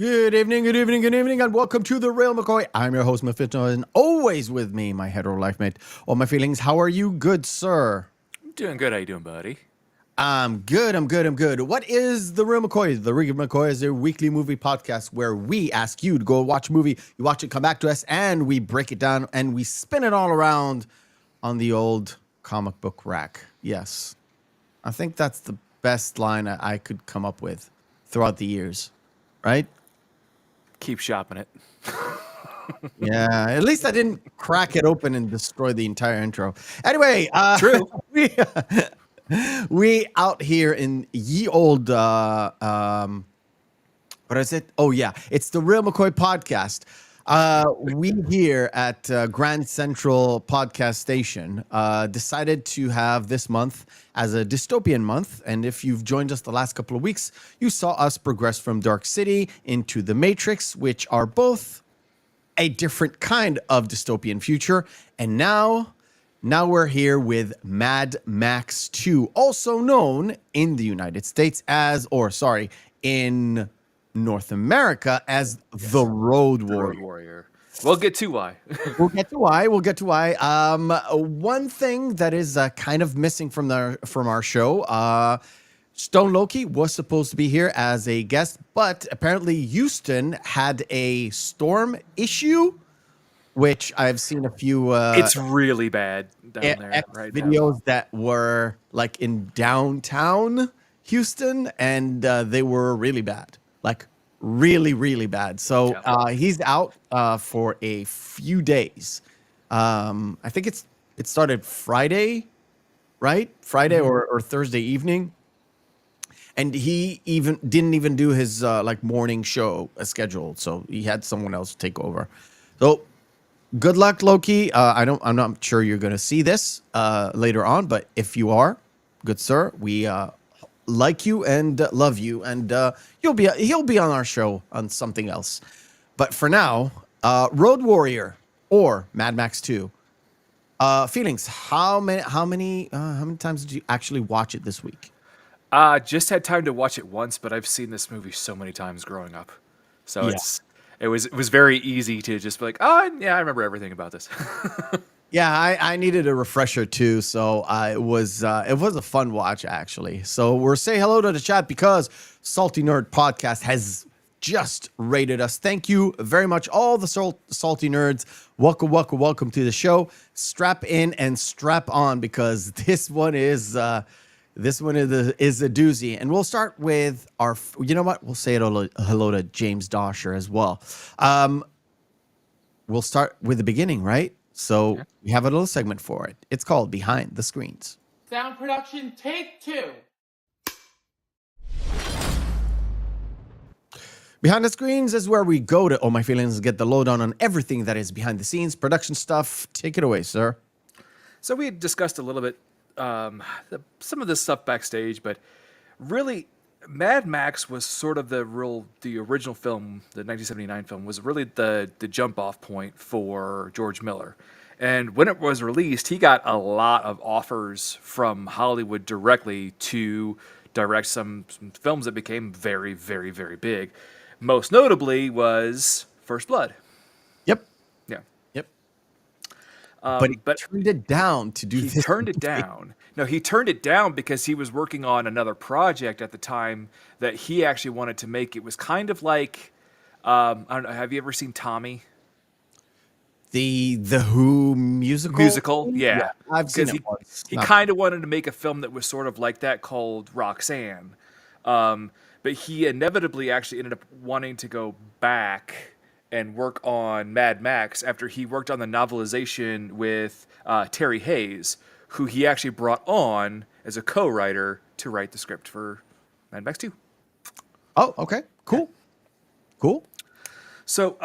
Good evening, good evening, good evening, and welcome to the Reel McCoy. I'm your host, Meffistoe, and always with me, my hetero life mate. All my feelings, how are you, good sir? I'm doing good. How you doing, buddy? I'm good. What is the Reel McCoy? The Reel McCoy is a weekly movie podcast where we ask you to go watch a movie, you watch it, come back to us, and we break it down and we spin it all around on the old comic book rack. Yes, I think that's the best line I could come up with throughout the years, right? Keep shopping it. Yeah, at least I didn't crack it open and destroy the entire intro. Anyway, True. we we out here in ye old what is it? Oh yeah, it's the Reel McCoy podcast. We here at Grand Central Podcast Station decided to have this month as a dystopian month. And if you've joined us the last couple of weeks, you saw us progress from Dark City into The Matrix, which are both a different kind of dystopian future. And now we're here with Mad Max 2, also known in the United States as, in North America as The Road Warrior. Road Warrior. We'll get to why. We'll get to why. One thing that is kind of missing from our show, Stone Loki was supposed to be here as a guest, but apparently Houston had a storm issue, which I've seen a few. It's really bad down there right videos now. that were like in downtown Houston, and they were really bad, like really bad. So he's out for a few days. I think it started Friday, right? Friday or Thursday evening. And he didn't even do his like morning show scheduled, so he had someone else take over. So good luck, Loki. I'm not sure you're going to see this later on, but if you are, good sir, we like you and love you, and he'll be on our show on something else. But for now, Road Warrior or Mad Max 2. Feelings. How many times did you actually watch it this week? Just had time to watch it once, but I've seen this movie so many times growing up, so Yeah. it was very easy to just be like, oh yeah, I remember everything about this. Yeah, I needed a refresher too, so it was a fun watch actually. So we're saying hello to the chat because Salty Nerd Podcast has just rated us. Thank you very much, all the salty nerds. Welcome to the show. Strap in and strap on because this one is a doozy. And we'll start with our. You know what? We'll say hello to James Dosher as well. We'll start with the beginning, right? So we have a little segment for it. It's called Behind the Screens. Sound production, take 2. Behind the Screens is where we go to my feelings and get the lowdown on everything that is behind the scenes, production stuff. Take it away, sir. So we had discussed a little bit some of this stuff backstage, but really, Mad Max was sort of the original film, the 1979 film, was really the jump off point for George Miller. And when it was released, he got a lot of offers from Hollywood directly to direct some films that became very, very, very big. Most notably was First Blood. Yep. Yeah. Yep. But he turned it down to do this. He turned it down. No, he turned it down because he was working on another project at the time that he actually wanted to make. It was kind of like, I don't know, have you ever seen Tommy? The Who musical? Musical, yeah. I've seen it once. He kind of wanted to make a film that was sort of like that called Roxanne. But he inevitably actually ended up wanting to go back and work on Mad Max after he worked on the novelization with Terry Hayes, who he actually brought on as a co-writer to write the script for Mad Max 2. Oh, okay. Cool. Cool. So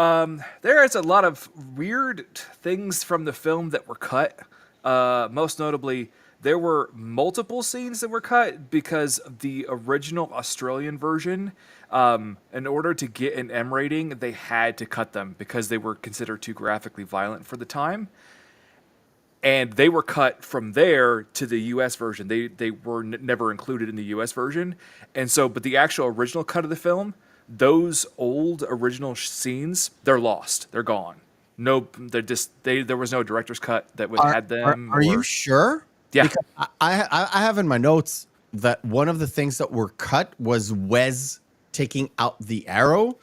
there is a lot of weird things from the film that were cut. Most notably, there were multiple scenes that were cut because the original Australian version, in order to get an M rating, they had to cut them because they were considered too graphically violent for the time. And they were cut from there to the U.S. version. They were never included in the U.S. version. And so, but the actual original cut of the film those old original scenes, they're lost. They're gone. No, there was no director's cut that had them. Are you sure? Yeah. Because I have in my notes that one of the things that were cut was Wes taking out the arrow,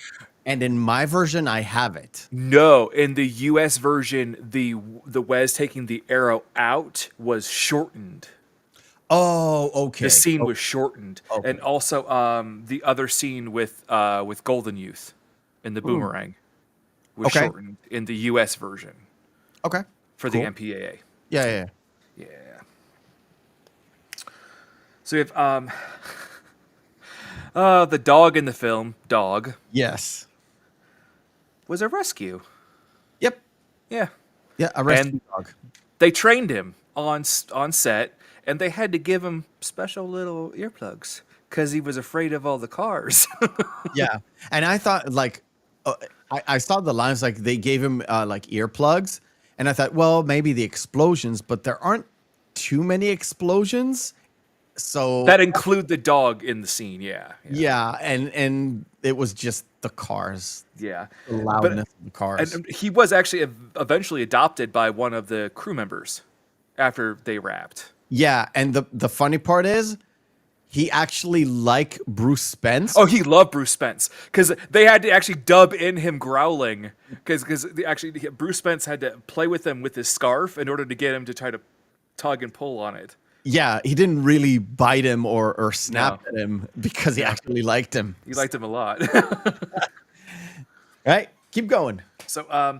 and in my version, I have it. No, in the U.S. version, the Wes taking the arrow out was shortened. Oh, okay. The scene was shortened, and also the other scene with Golden Youth in the boomerang was shortened in the U.S. version. Okay. For the MPAA. Yeah. So we have the dog in the film, Dog. Yes. Was a rescue. Yep. Yeah. Yeah, a rescue dog. They trained him on set, and they had to give him special little earplugs because he was afraid of all the cars. Yeah, and I thought I saw the lines like they gave him like earplugs, and I thought, well, maybe the explosions, but there aren't too many explosions, so that include the dog in the scene. Yeah, and it was just the cars. Yeah, the loudness of the cars. And he was actually eventually adopted by one of the crew members after they wrapped. Yeah, and the funny part is, he actually liked Bruce Spence. Oh, he loved Bruce Spence because they had to actually dub in him growling because Bruce Spence had to play with him with his scarf in order to get him to try to tug and pull on it. Yeah, he didn't really bite him or snap at him because he actually liked him. He liked him a lot. Right, keep going. So,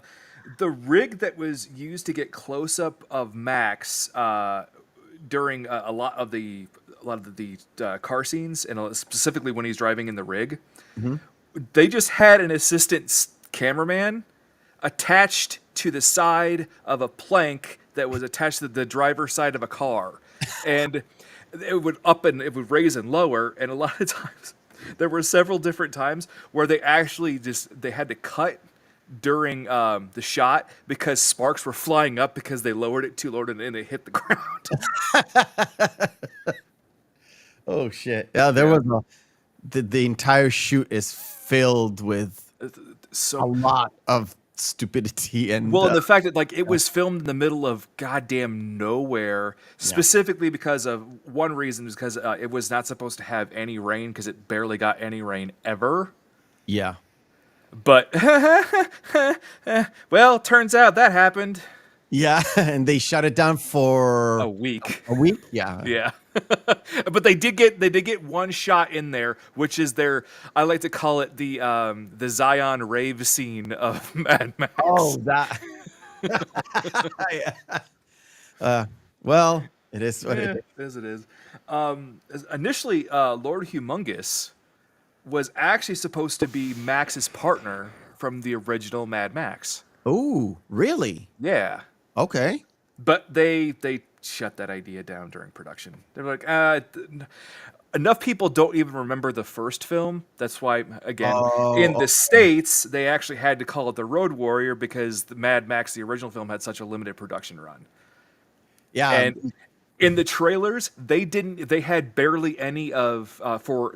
the rig that was used to get close up of Max during a lot of the car scenes, and specifically when he's driving in the rig, they just had an assistant cameraman attached to the side of a plank that was attached to the driver's side of a car, and it would raise and lower, and a lot of times there were several different times where they actually they had to cut during the shot because sparks were flying up because they lowered it too low and it hit the ground. Oh shit! Yeah, there was the entire shoot is filled with a lot of stupidity and the fact that it was filmed in the middle of goddamn nowhere, specifically because of one reason is because it was not supposed to have any rain because it barely got any rain ever. Yeah. But well, turns out that happened. Yeah, and they shut it down for a week. A week? Yeah. Yeah. But they did get one shot in there, which is I like to call it the Zion rave scene of Mad Max. Oh, that. Well, it is what it is. It is. Initially, Lord Humongous was actually supposed to be Max's partner from the original Mad Max. Oh, really? Yeah. Okay. But they shut that idea down during production. They're like, enough people don't even remember the first film. That's why, again, in the States, they actually had to call it the Road Warrior because the Mad Max, the original film, had such a limited production run. Yeah. And in the trailers, they had barely any of for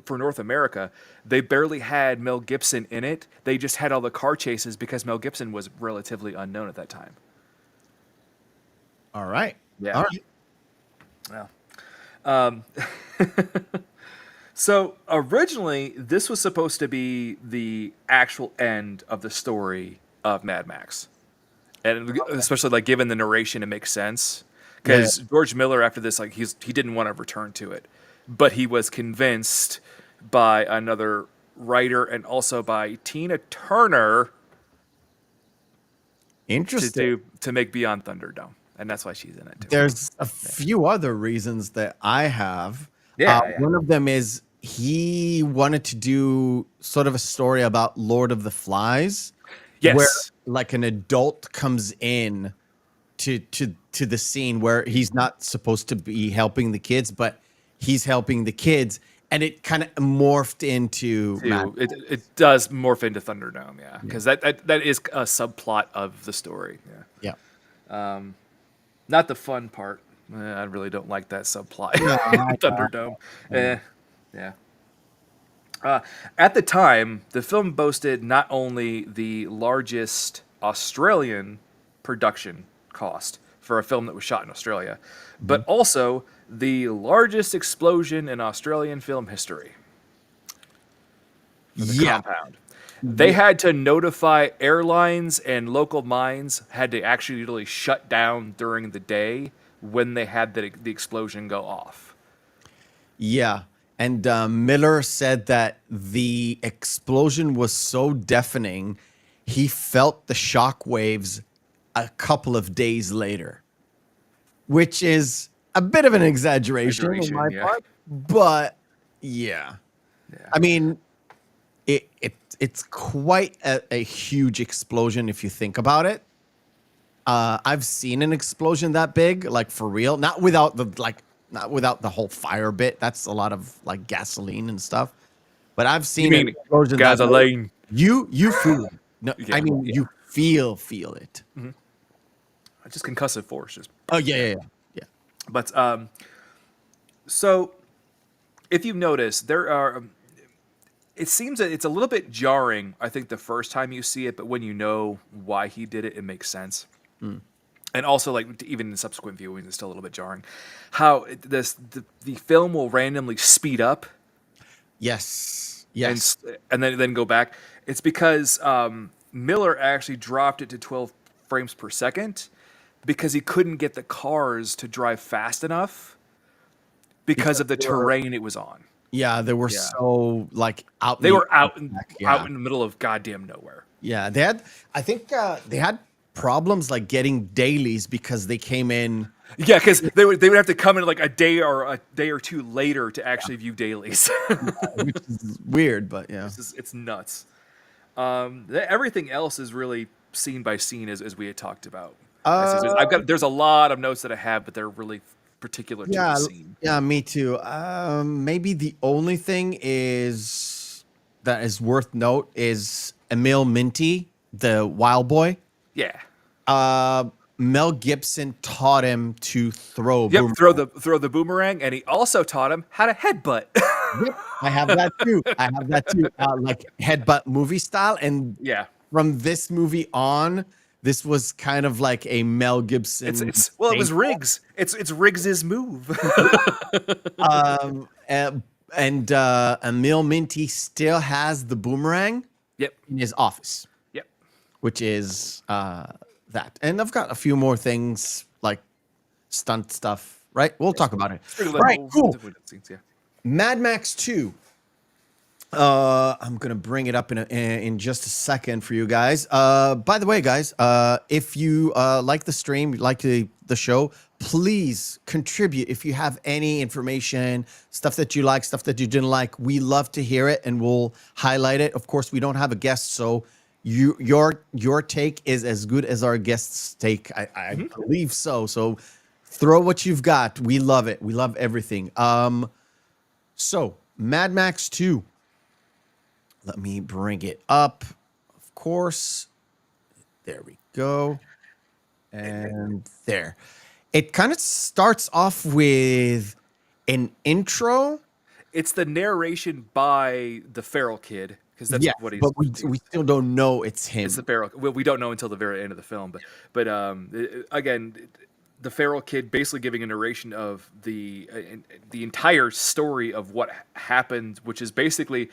North America, they barely had Mel Gibson in it. They just had all the car chases because Mel Gibson was relatively unknown at that time. All right. Yeah. All right. Well, so originally this was supposed to be the actual end of the story of Mad Max, and especially given the narration, it makes sense. Because George Miller, after this, he didn't want to return to it, but he was convinced by another writer and also by Tina Turner to make Beyond Thunderdome, and that's why she's in it too. There's a few other reasons that I have. One of them is he wanted to do sort of a story about Lord of the Flies, where an adult comes in to the scene where he's not supposed to be helping the kids, but he's helping the kids, and it kind of morphed into it does morph into Thunderdome, because that is a subplot of the story. Not the fun part. I really don't like that subplot. Thunderdome. At the time, the film boasted not only the largest Australian production cost for a film that was shot in Australia, but also the largest explosion in Australian film history for the Yeah. compound. They had to notify airlines and local mines had to actually literally shut down during the day when they had the explosion go off. Yeah. And Miller said that the explosion was so deafening, he felt the shock waves a couple of days later, which is a bit of an exaggeration on my Yeah. part. But yeah, I mean, it's quite a huge explosion if you think about it. I've seen an explosion that big, like for real, not without the whole fire bit. That's a lot of like gasoline and stuff. But I've seen an mean explosion that big. gasoline? You feel it. No, Yeah, I mean you feel it. Just concussive force. Just Oh yeah. But so if you notice, there are. It seems that it's a little bit jarring. I think the first time you see it, but when you know why he did it, it makes sense. And also, like even in subsequent viewings, it's still a little bit jarring. How the film will randomly speed up Yes. and then go back. It's because Miller actually dropped it to 12 frames per second because he couldn't get the cars to drive fast enough because of the terrain it was on. Yeah, they were so like out. They were out in Yeah. the middle of goddamn nowhere. Yeah, they had. I think they had problems like getting dailies because they came in. Yeah, because they would have to come in like a day or two later to actually view dailies. Which is weird, but yeah. It's nuts. Everything else is really scene by scene as we had talked about. There's a lot of notes that I have, but they're really particular to the scene. Yeah, me too. Maybe the only thing that is worth note is Emil Minty, the wild boy. Yeah. Mel Gibson taught him to throw. Yep, throw the boomerang, and he also taught him how to headbutt. Yep, I have that too. Like headbutt movie style, and Yeah. from this movie on, this was kind of like a Mel Gibson. It was Riggs. It's Riggs's move. And Emil Minty still has the boomerang. Yep. In his office. Yep. Which is that. And I've got a few more things like stunt stuff. Right, we'll talk about it. Right, cool. Yeah. Mad Max 2. I'm gonna bring it up in just a second for you guys. By the way, guys, if you like the stream, like the show, please contribute. If you have any information, stuff that you like, stuff that you didn't like, we love to hear it, and we'll highlight it. Of course, we don't have a guest, so your take is as good as our guest's take. I believe so. So throw what you've got. We love it. We love everything. So Mad Max 2. Let me bring it up. Of course. There we go. And there. It kind of starts off with an intro. It's the narration by the feral kid, because that's what he's. But we still don't know it's him. It's the feral. Well, we don't know until the very end of the film. But again, the feral kid basically giving a narration of the entire story of what happened, which is basically.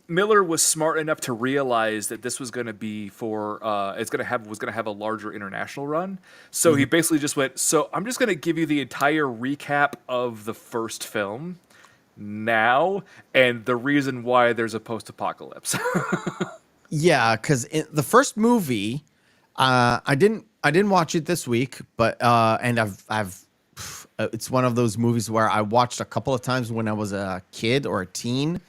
Miller was smart enough to realize that this was going to be was going to have a larger international run. So he basically just went, so I'm just going to give you the entire recap of the first film now and the reason why there's a post-apocalypse. Yeah, because in the first movie, I didn't watch it this week, but and I've it's one of those movies where I watched a couple of times when I was a kid or a teen.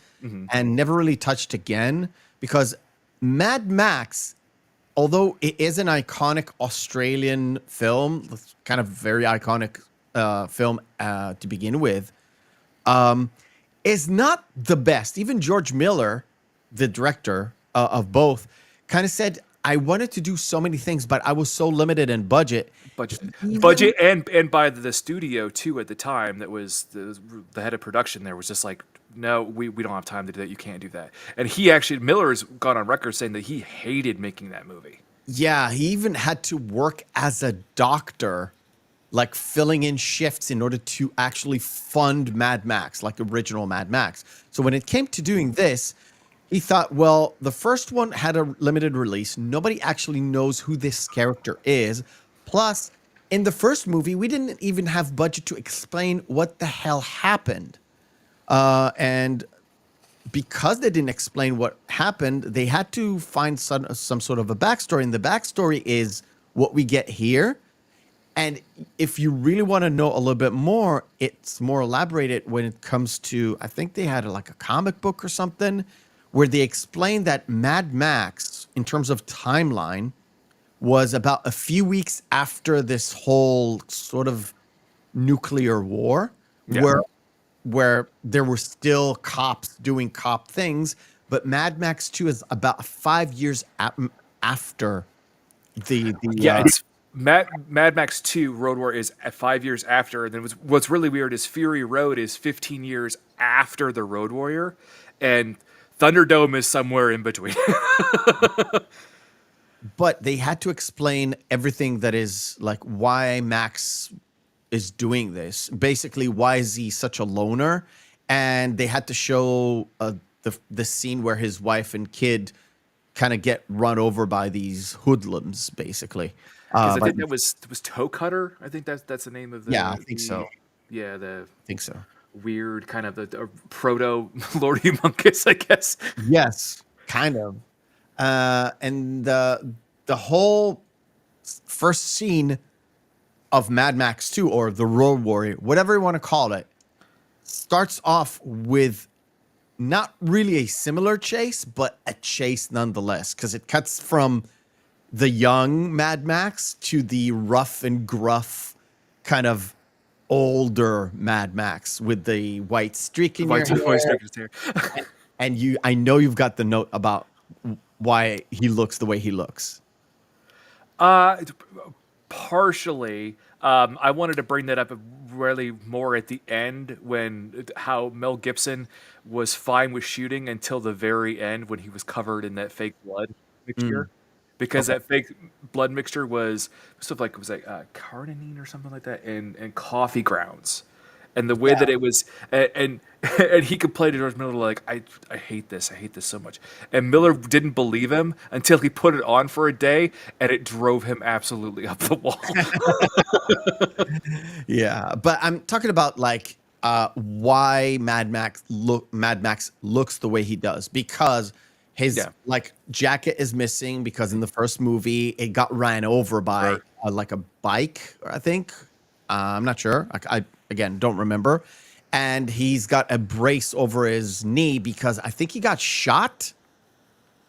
And never really touched again, because Mad Max, although it is an iconic Australian film, kind of very iconic film to begin with, is not the best. Even George Miller, the director of both, kind of said, I wanted to do so many things, but I was so limited in budget. Budget and by the studio too at the time, that was the head of production there was just like, no, we don't have time to do that. You can't do that. And he actually, Miller's gone on record saying that he hated making that movie. Yeah, he even had to work as a doctor, like filling in shifts in order to actually fund Mad Max, like original Mad Max. So when it came to doing this, he thought, well, the first one had a limited release. Nobody actually knows who this character is. Plus, in the first movie, we didn't even have budget to explain what the hell happened. And because they didn't explain what happened, they had to find some sort of a backstory. And the backstory is what we get here. And if you really want to know a little bit more, it's more elaborated when it comes to, I think they had like a comic book or something where they explained that Mad Max, in terms of timeline, was about a few weeks after this whole sort of nuclear war, where there were still cops doing cop things, but Mad Max 2 is about 5 years after the It's Mad Max 2 Road War is at 5 years after. And then what's really weird is Fury Road is 15 years after the Road Warrior, and Thunderdome is somewhere in between. But they had to explain everything that is like why Max is doing this. Basically, why is he such a loner? And they had to show the scene where his wife and kid kind of get run over by these hoodlums, basically. Because I think that was Toe Cutter. I think that's the name of the. Yeah, I think so. Yeah, I think so. Weird kind of the proto Lord Humongous, I guess. Yes, kind of. And the whole first scene of Mad Max 2 or the Road Warrior, whatever you want to call it, starts off with not really a similar chase, but a chase nonetheless, because it cuts from the young Mad Max to the rough and gruff kind of older Mad Max with the white streak in your hair. And I know you've got the note about why he looks the way he looks. Partially. I wanted to bring that up really more at the end when how Mel Gibson was fine with shooting until the very end when he was covered in that fake blood mixture. Because that fake blood mixture was sort of like, it was like carnitine or something like that, and coffee grounds. And the way that it was, and he complained to George Miller like, I hate this so much. And Miller didn't believe him until he put it on for a day, and it drove him absolutely up the wall. Yeah, but I'm talking about like why Mad Max looks the way he does, because his like jacket is missing, because in the first movie it got ran over by like a bike, I think. I'm not sure. I again don't remember. And he's got a brace over his knee because I think he got shot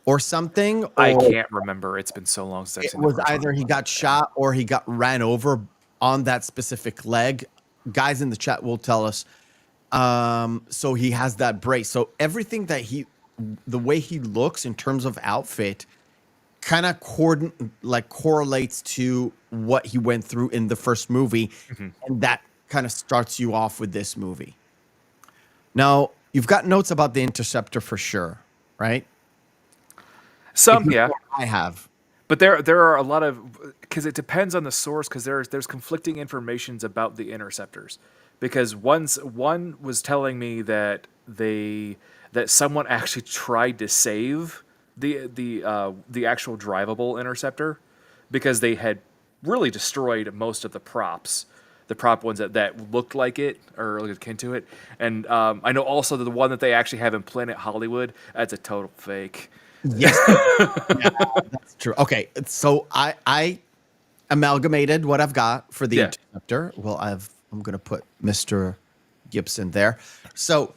or something. Or I can't remember. It's been so long since I've seen it was either he got shot or he got ran over on that specific leg. Guys in the chat will tell us. So he has that brace. So everything that the way he looks in terms of outfit kind of correlates to what he went through in the first movie. And that kind of starts you off with this movie. Now, you've got notes about the Interceptor for sure, right? Some, yeah. I have. But there are a lot of, because it depends on the source, because there's conflicting informations about the Interceptors. Because one was telling me that someone actually tried to save the actual drivable Interceptor, because they had really destroyed most of the props, the prop ones that looked like it or looked akin to it. And I know also that the one that they actually have in Planet Hollywood, that's a total fake. Yes, yeah, that's true. Okay, so I amalgamated what I've got for the Interceptor. Well, I'm gonna put Mr. Gibson there. So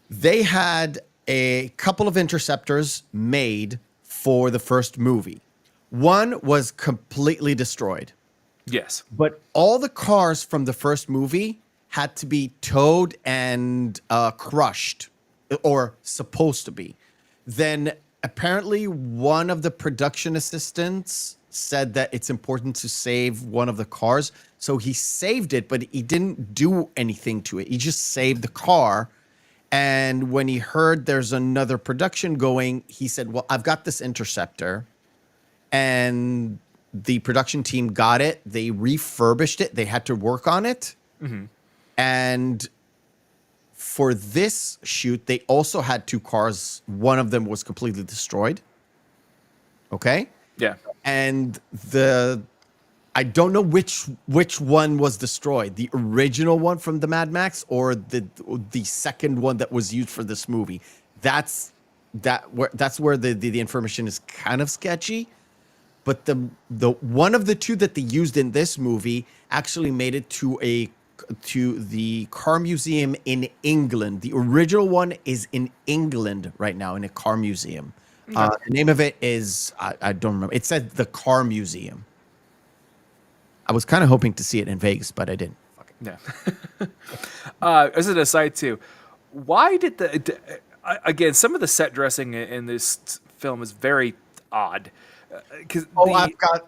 they had a couple of Interceptors made for the first movie. One was completely destroyed. Yes. But all the cars from the first movie had to be towed and crushed, or supposed to be. Then apparently one of the production assistants said that it's important to save one of the cars. So he saved it, but he didn't do anything to it. He just saved the car. And when he heard there's another production going, he said, well, I've got this Interceptor. And the production team got it. They refurbished it. They had to work on it. And for this shoot, they also had two cars. One of them was completely destroyed. Okay? Yeah. And I don't know which one was destroyed. The original one from the Mad Max or the second one that was used for this movie. That's where the information is kind of sketchy. But the one of the two that they used in this movie actually made it to the car museum in England. The original one is in England right now in a car museum. Okay. The name of it is I don't remember. It said the Car Museum. I was kind of hoping to see it in Vegas, but I didn't. Yeah. As an aside too, why did again, some of the set dressing in this film is very odd.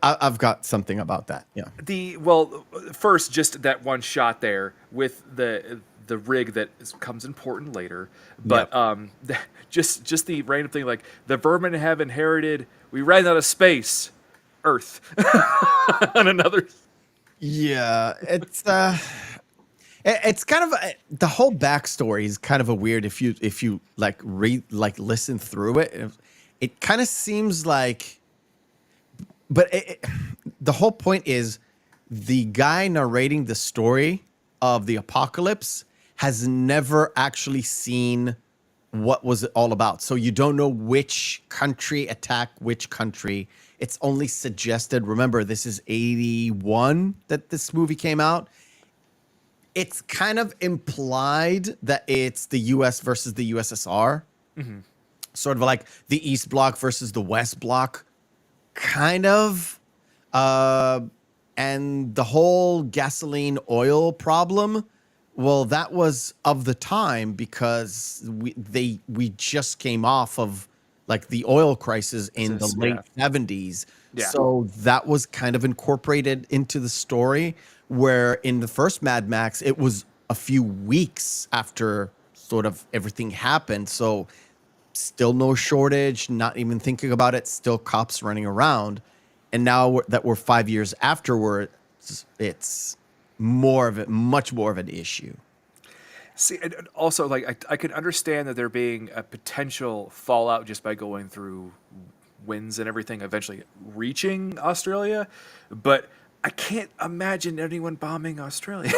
I've got something about that. Yeah. First, just that one shot there with the rig that comes important later, but just the random thing, like the vermin have inherited. We ran out of space, Earth, on another. Yeah, it's kind of the whole backstory is kind of a weird if you like read listen through it. It kind of seems like. But the whole point is the guy narrating the story of the apocalypse has never actually seen what was it all about. So you don't know which country attacked which country. It's only suggested. Remember, this is 81 that this movie came out. It's kind of implied that it's the U.S. versus the USSR. Sort of like the East Bloc versus the West Bloc. Kind of. And the whole gasoline oil problem, well, that was of the time because we just came off of like the oil crisis in the late 70s. Yeah. So that was kind of incorporated into the story, where in the first Mad Max, it was a few weeks after sort of everything happened. So still no shortage, not even thinking about it, still cops running around. And now that we're 5 years afterwards, it's much more of an issue. See, and also, like, I can understand that there being a potential fallout just by going through winds and everything, eventually reaching Australia, but I can't imagine anyone bombing Australia.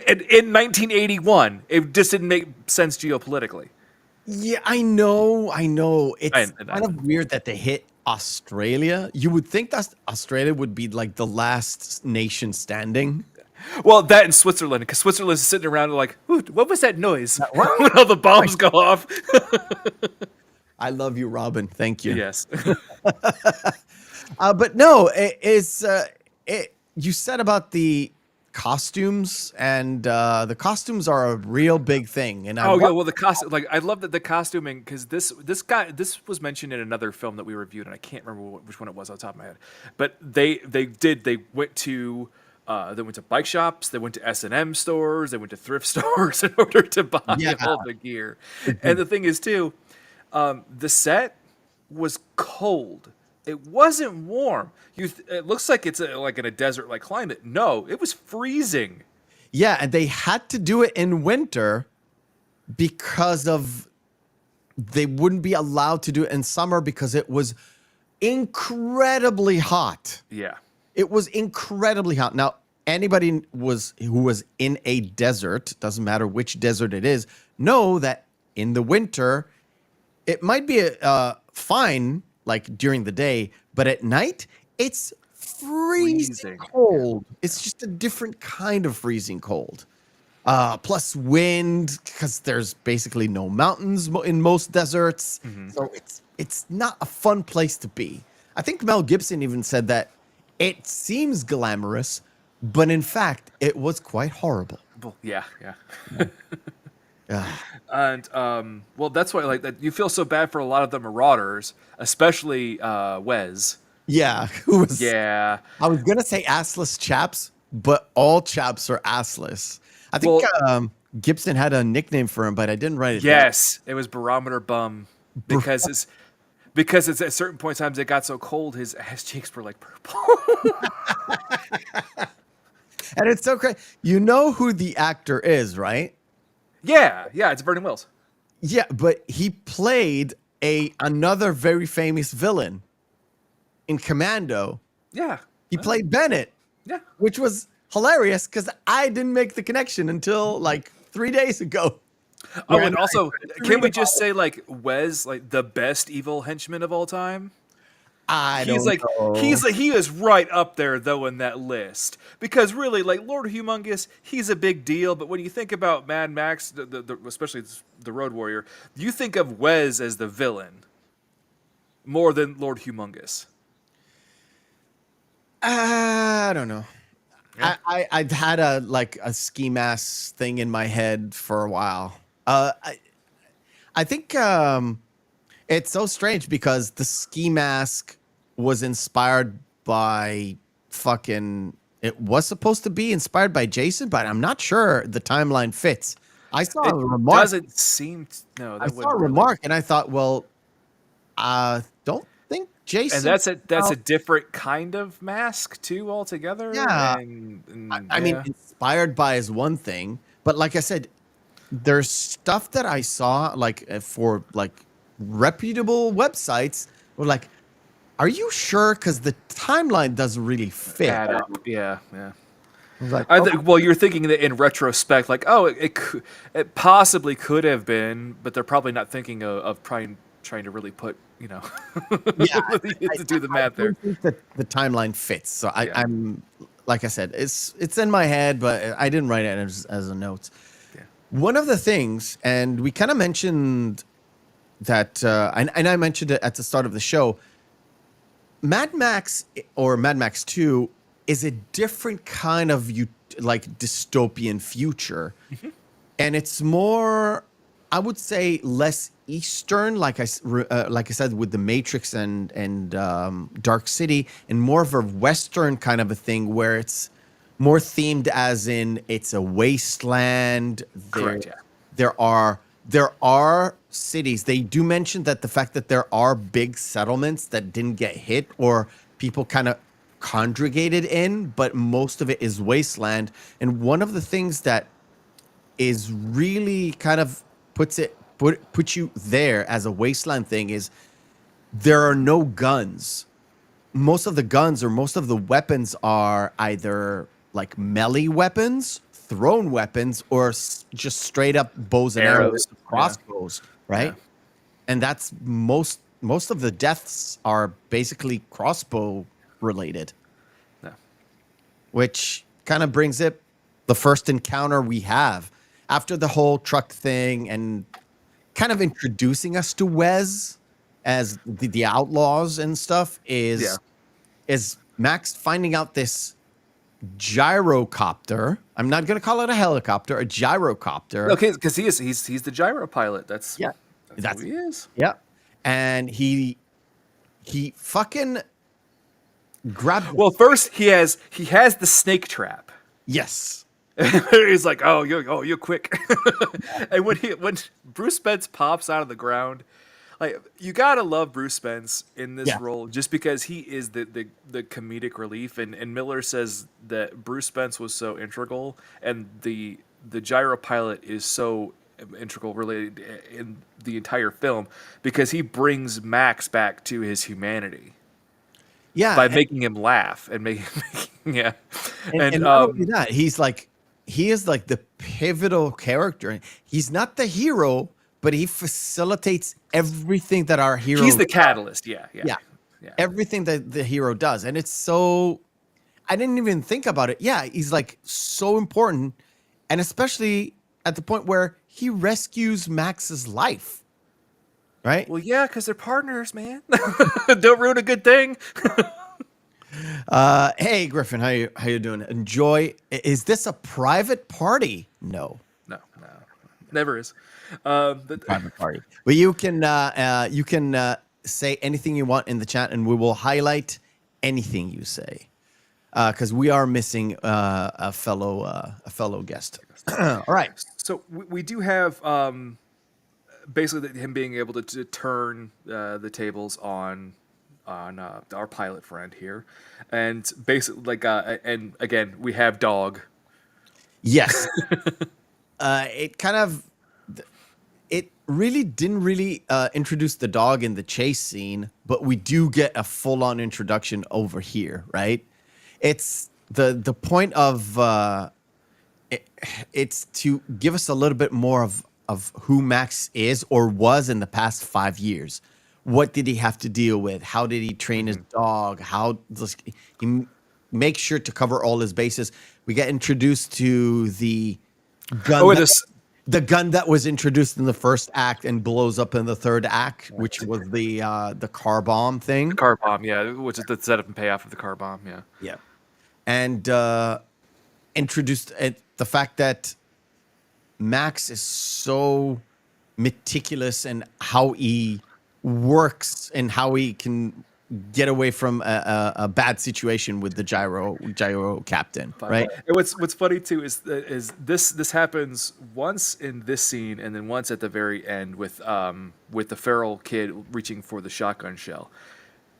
And in 1981, it just didn't make sense geopolitically. Yeah, I know. It's kind of weird that they hit Australia. You would think that Australia would be like the last nation standing. Well, that in Switzerland, because Switzerland's sitting around like, "Ooh, what was that noise?" When all the bombs go off. I love you, Robin. Thank you. Yes. But no, you said about the costumes, and the costumes are a real big thing. And the costume. Like, I love that the costuming, because this was mentioned in another film that we reviewed, and I can't remember which one it was off the top of my head. But they went to bike shops, they went to S&M stores, they went to thrift stores in order to buy all the gear. And the thing is too, the set was cold. It wasn't warm. It looks like it's like in a desert-like climate. No, it was freezing. Yeah, and they had to do it in winter because they wouldn't be allowed to do it in summer because it was incredibly hot. Yeah. It was incredibly hot. Now, anybody who was in a desert, doesn't matter which desert it is, know that in the winter, it might be fine, like during the day, but at night, it's freezing cold. It's just a different kind of freezing cold. Plus wind, because there's basically no mountains in most deserts. So it's not a fun place to be. I think Mel Gibson even said that it seems glamorous, but in fact, it was quite horrible. Yeah. And well, that's why, like, that you feel so bad for a lot of the marauders, especially Wes. Yeah, who was? Yeah, I was gonna say assless chaps, but all chaps are assless. I think Gibson had a nickname for him, but I didn't write it down. Yes, it was Barometer Bum because it's at certain points times it got so cold his cheeks were like purple. And it's so crazy. You know who the actor is, right? yeah, it's Vernon Wells. Yeah, but he played another very famous villain in Commando. Yeah. He played Bennett, Yeah. which was hilarious because I didn't make the connection until like 3 days ago. Oh, and also, can we just say like Wes, like the best evil henchman of all time? He is right up there though in that list because really, like Lord Humongous, he's a big deal. But when you think about Mad Max, especially the Road Warrior, you think of Wes as the villain more than Lord Humongous. I don't know. Yeah. I've had a ski mask thing in my head for a while. I think it's so strange because the ski mask was inspired by it was supposed to be inspired by Jason, but I'm not sure the timeline fits. I saw a remark. Doesn't seem no. I saw a remark and I thought, well, don't think Jason. And that's a different kind of mask too altogether. Yeah. I mean, yeah. inspired by is one thing, but like I said, there's stuff that I saw for reputable websites were like, are you sure? Because the timeline doesn't really fit. Add up. Yeah. I was like, Well, you're thinking that in retrospect, like, oh, it possibly could have been, but they're probably not thinking of trying to really put, yeah, to do the math there. I think that the timeline fits. So I'm like I said, it's in my head, but I didn't write it as a note. Yeah. One of the things, and we kind of mentioned that, and I mentioned it at the start of the show, Mad Max or Mad Max 2 is a different kind of dystopian future. Mm-hmm. And it's more, I would say, less Eastern, like I said, with the Matrix and Dark City, and more of a Western kind of a thing where it's more themed as in it's a wasteland. Correct, yeah. There are cities. They do mention that the fact that there are big settlements that didn't get hit or people kind of congregated in, but most of it is wasteland. And one of the things that is really kind of puts you there as a wasteland thing is there are no guns. Most of the guns or most of the weapons are either like melee weapons, thrown weapons, or just straight up bows and arrows, crossbows, right? Yeah. And that's most of the deaths are basically crossbow related. Yeah. Which kind of brings it the first encounter we have after the whole truck thing and kind of introducing us to Wes as the outlaws and stuff is Max finding out this gyrocopter. I'm not going to call it a helicopter, a gyrocopter. Okay, because he's the gyro pilot. That's who he is. Yeah. And he fucking grabbed. Well, first he has the snake trap. Yes. He's like, oh, you're quick. And when Bruce Spence pops out of the ground, like you gotta love Bruce Spence in this role just because he is the comedic relief. And Miller says that Bruce Spence was so integral, and the gyro pilot is so integral related in the entire film because he brings Max back to his humanity. Yeah, by making him laugh and making and not only that, he is like the pivotal character. He's not the hero, but he facilitates everything that our hero. He's the catalyst. Yeah. Everything that the hero does, and it's so. I didn't even think about it. Yeah, he's like so important, and especially at the point where he rescues Max's life. Right? Well, yeah, because they're partners, man. Don't ruin a good thing. Hey, Griffin, how you doing? Enjoy. Is this a private party? No, never is. Private party. But you can say anything you want in the chat, and we will highlight anything you say. because we are missing a fellow guest. All right. So we do have basically him being able to turn the tables on our pilot friend here, and basically and again we have dog. Yes. It really didn't introduce the dog in the chase scene, but we do get a full-on introduction over here, right? It's the point of it's to give us a little bit more of who Max is or was in the past 5 years. What did he have to deal with? How did he train his dog? How does he make sure to cover all his bases? We get introduced to the gun. The gun that was introduced in the first act and blows up in the third act, which was the car bomb thing. The car bomb, yeah, which is the setup and payoff of the car bomb, yeah. Yeah, and introduced the fact that Max is so meticulous in how he works and how he can get away from a bad situation with the gyro captain, right? And what's funny too is this happens once in this scene and then once at the very end with the feral kid reaching for the shotgun shell.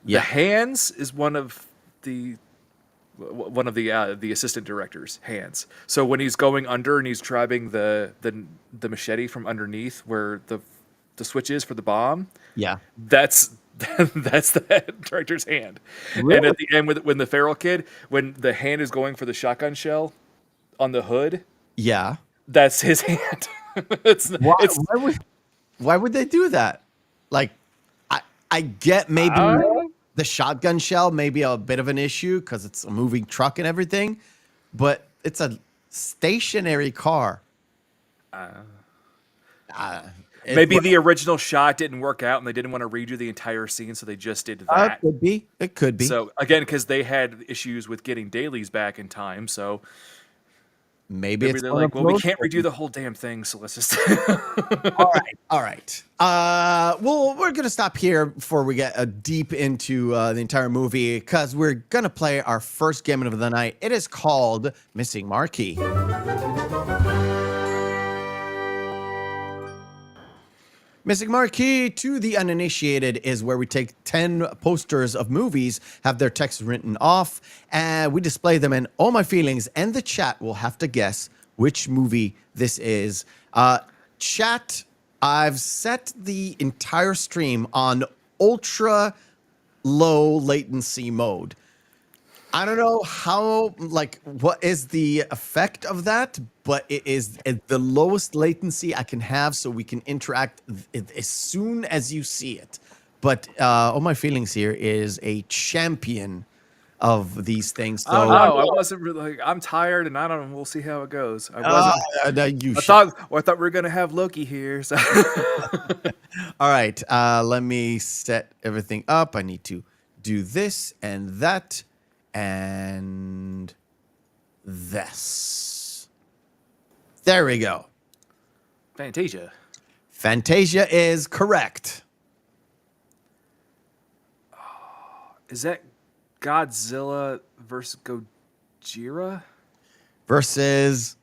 Yeah. The hands is one of the assistant director's hands. So when he's going under and he's grabbing the machete from underneath where the switch is for the bomb, yeah, that's the director's hand. Really? And at the end, when the feral kid, when the hand is going for the shotgun shell on the hood, yeah, that's his hand. Why would they do that? Like, I get maybe the shotgun shell may be a bit of an issue because it's a moving truck and everything, but it's a stationary car. Maybe the original shot didn't work out and they didn't want to redo the entire scene, so they just did that. It could be. So, again, because they had issues with getting dailies back in time, so maybe it's they're like, well, we can't redo the whole damn thing, so let's just... All right. Well, we're going to stop here before we get deep into the entire movie because we're going to play our first game of the night. It is called Missing Marquee. Missing Marquee, to the uninitiated, is where we take 10 posters of movies, have their text written off, and we display them in All My Feelings, and the chat will have to guess which movie this is. Chat, I've set the entire stream on ultra low latency mode. I don't know what is the effect of that, but it is at the lowest latency I can have so we can interact as soon as you see it. But All My Feelings here is a champion of these things. So I wasn't really, I'm tired and I don't know, we'll see how it goes. I thought we were going to have Loki here. So. All right, let me set everything up. I need to do this and that. And this. There we go. Fantasia. Fantasia is correct. Is that Godzilla versus Gojira? Versus...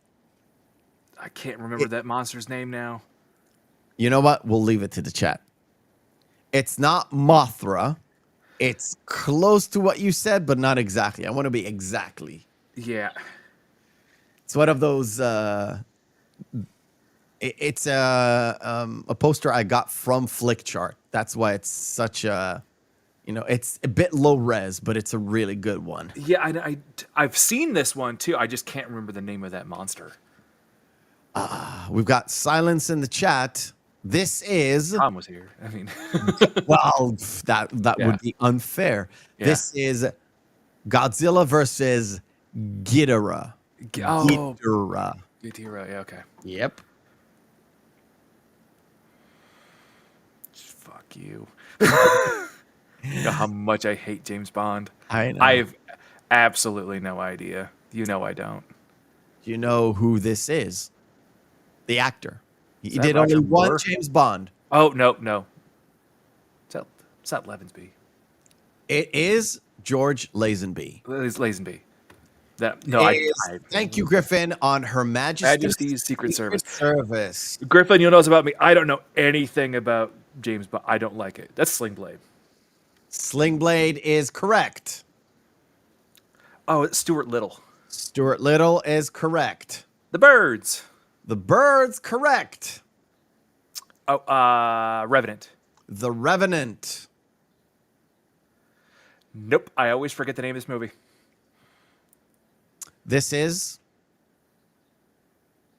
I can't remember that monster's name now. You know what? We'll leave it to the chat. It's not Mothra. It's close to what you said, but not exactly. I want to be exactly. Yeah. It's one of those... it's a poster I got from Flickchart. That's why it's such a... it's a bit low res, but it's a really good one. Yeah, I've seen this one, too. I just can't remember the name of that monster. We've got silence in the chat. This is... Tom was here. I mean... well, that would be unfair. Yeah. This is Godzilla versus Ghidorah. Ghidorah, yeah, okay. Yep. Fuck you. You know how much I hate James Bond. I know. I have absolutely no idea. You know I don't. Do you know who this is? The actor. He did only one James Bond. Oh, no. It's not Levinsby. It is George Lazenby. It's Lazenby. Thank you, Griffin, on Her Majesty's Secret Service. Service. Griffin, you know about me. I don't know anything about James Bond. I don't like it. That's Sling Blade. Sling Blade is correct. Oh, it's Stuart Little. Stuart Little is correct. The Birds. The Birds, correct. Oh, Revenant. The Revenant. Nope. I always forget the name of this movie. This is...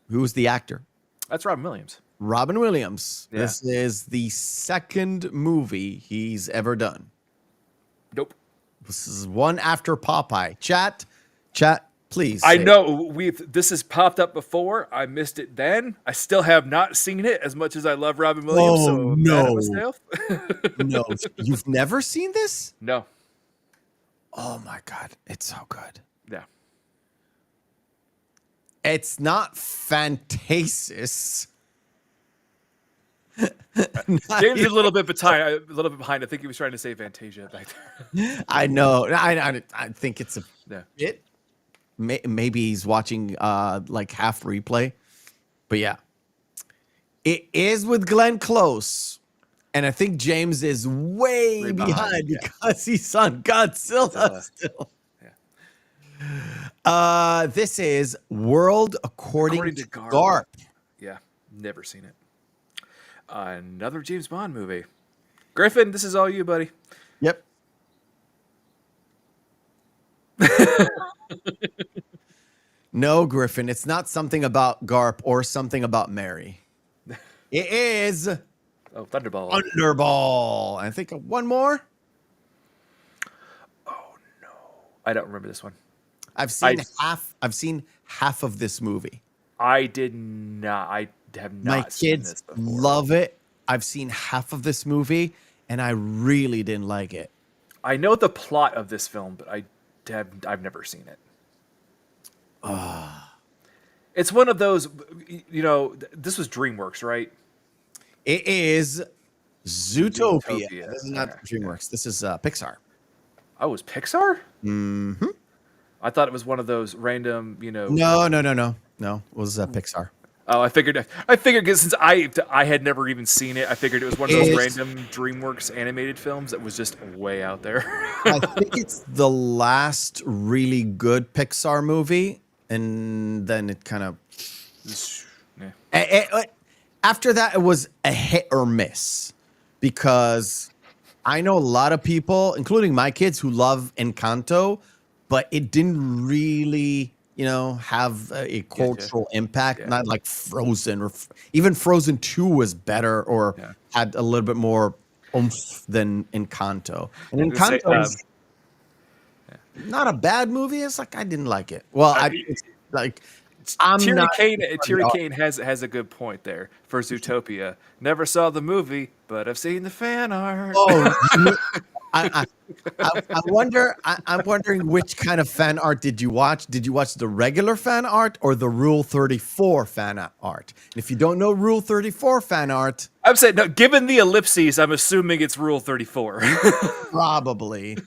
Who's the actor? That's Robin Williams. Robin Williams. Yeah. This is the second movie he's ever done. Nope. This is one after Popeye. Chat, please. I know this has popped up before. I missed it then. I still have not seen it as much as I love Robin Williams. Oh, so no. No, you've never seen this? No. Oh my God, it's so good. Yeah. It's not Fantasis. James is a little bit behind. I think he was trying to say Fantasia back there. I know. I think it's a Yeah. bit. Maybe he's watching like half replay, but yeah, it is with Glenn Close, and I think James is way behind because he's on Godzilla still. Yeah. This is World According to Garp. Yeah, never seen it. Another James Bond movie. Griffin, this is all you, buddy. Yep. No, Griffin, it's not something about Garp or something about Mary. It is Thunderball. Thunderball. I think one more. Oh no, I don't remember this one. I've seen half of this movie. I did not. I have not. My seen kids this before. love it. I've seen half of this movie, and I really didn't like it. I know the plot of this film, but I've never seen it. It's one of those, this was DreamWorks, right? It is Zootopia. Zootopia. This is not DreamWorks. This is Pixar. Oh, it was Pixar? Mm-hmm. I thought it was one of those random, No. It was Pixar. Oh, I figured because since I had never even seen it, I figured it was one of those random DreamWorks animated films that was just way out there. I think it's the last really good Pixar movie, and then it kind of... Yeah. After that, it was a hit or miss, because I know a lot of people, including my kids, who love Encanto, but it didn't really... have a cultural impact, not like Frozen, or even Frozen 2 was better or had a little bit more oomph than Encanto. And Encanto is not a bad movie. It's like, I didn't like it. Well, Thierry Kane has a good point there for Zootopia. Never saw the movie, but I've seen the fan art. Oh, I'm wondering which kind of fan art did you watch? Did you watch the regular fan art or the Rule 34 fan art? And if you don't know Rule 34 fan art, I'm saying, no, given the ellipses, I'm assuming it's Rule 34. Probably.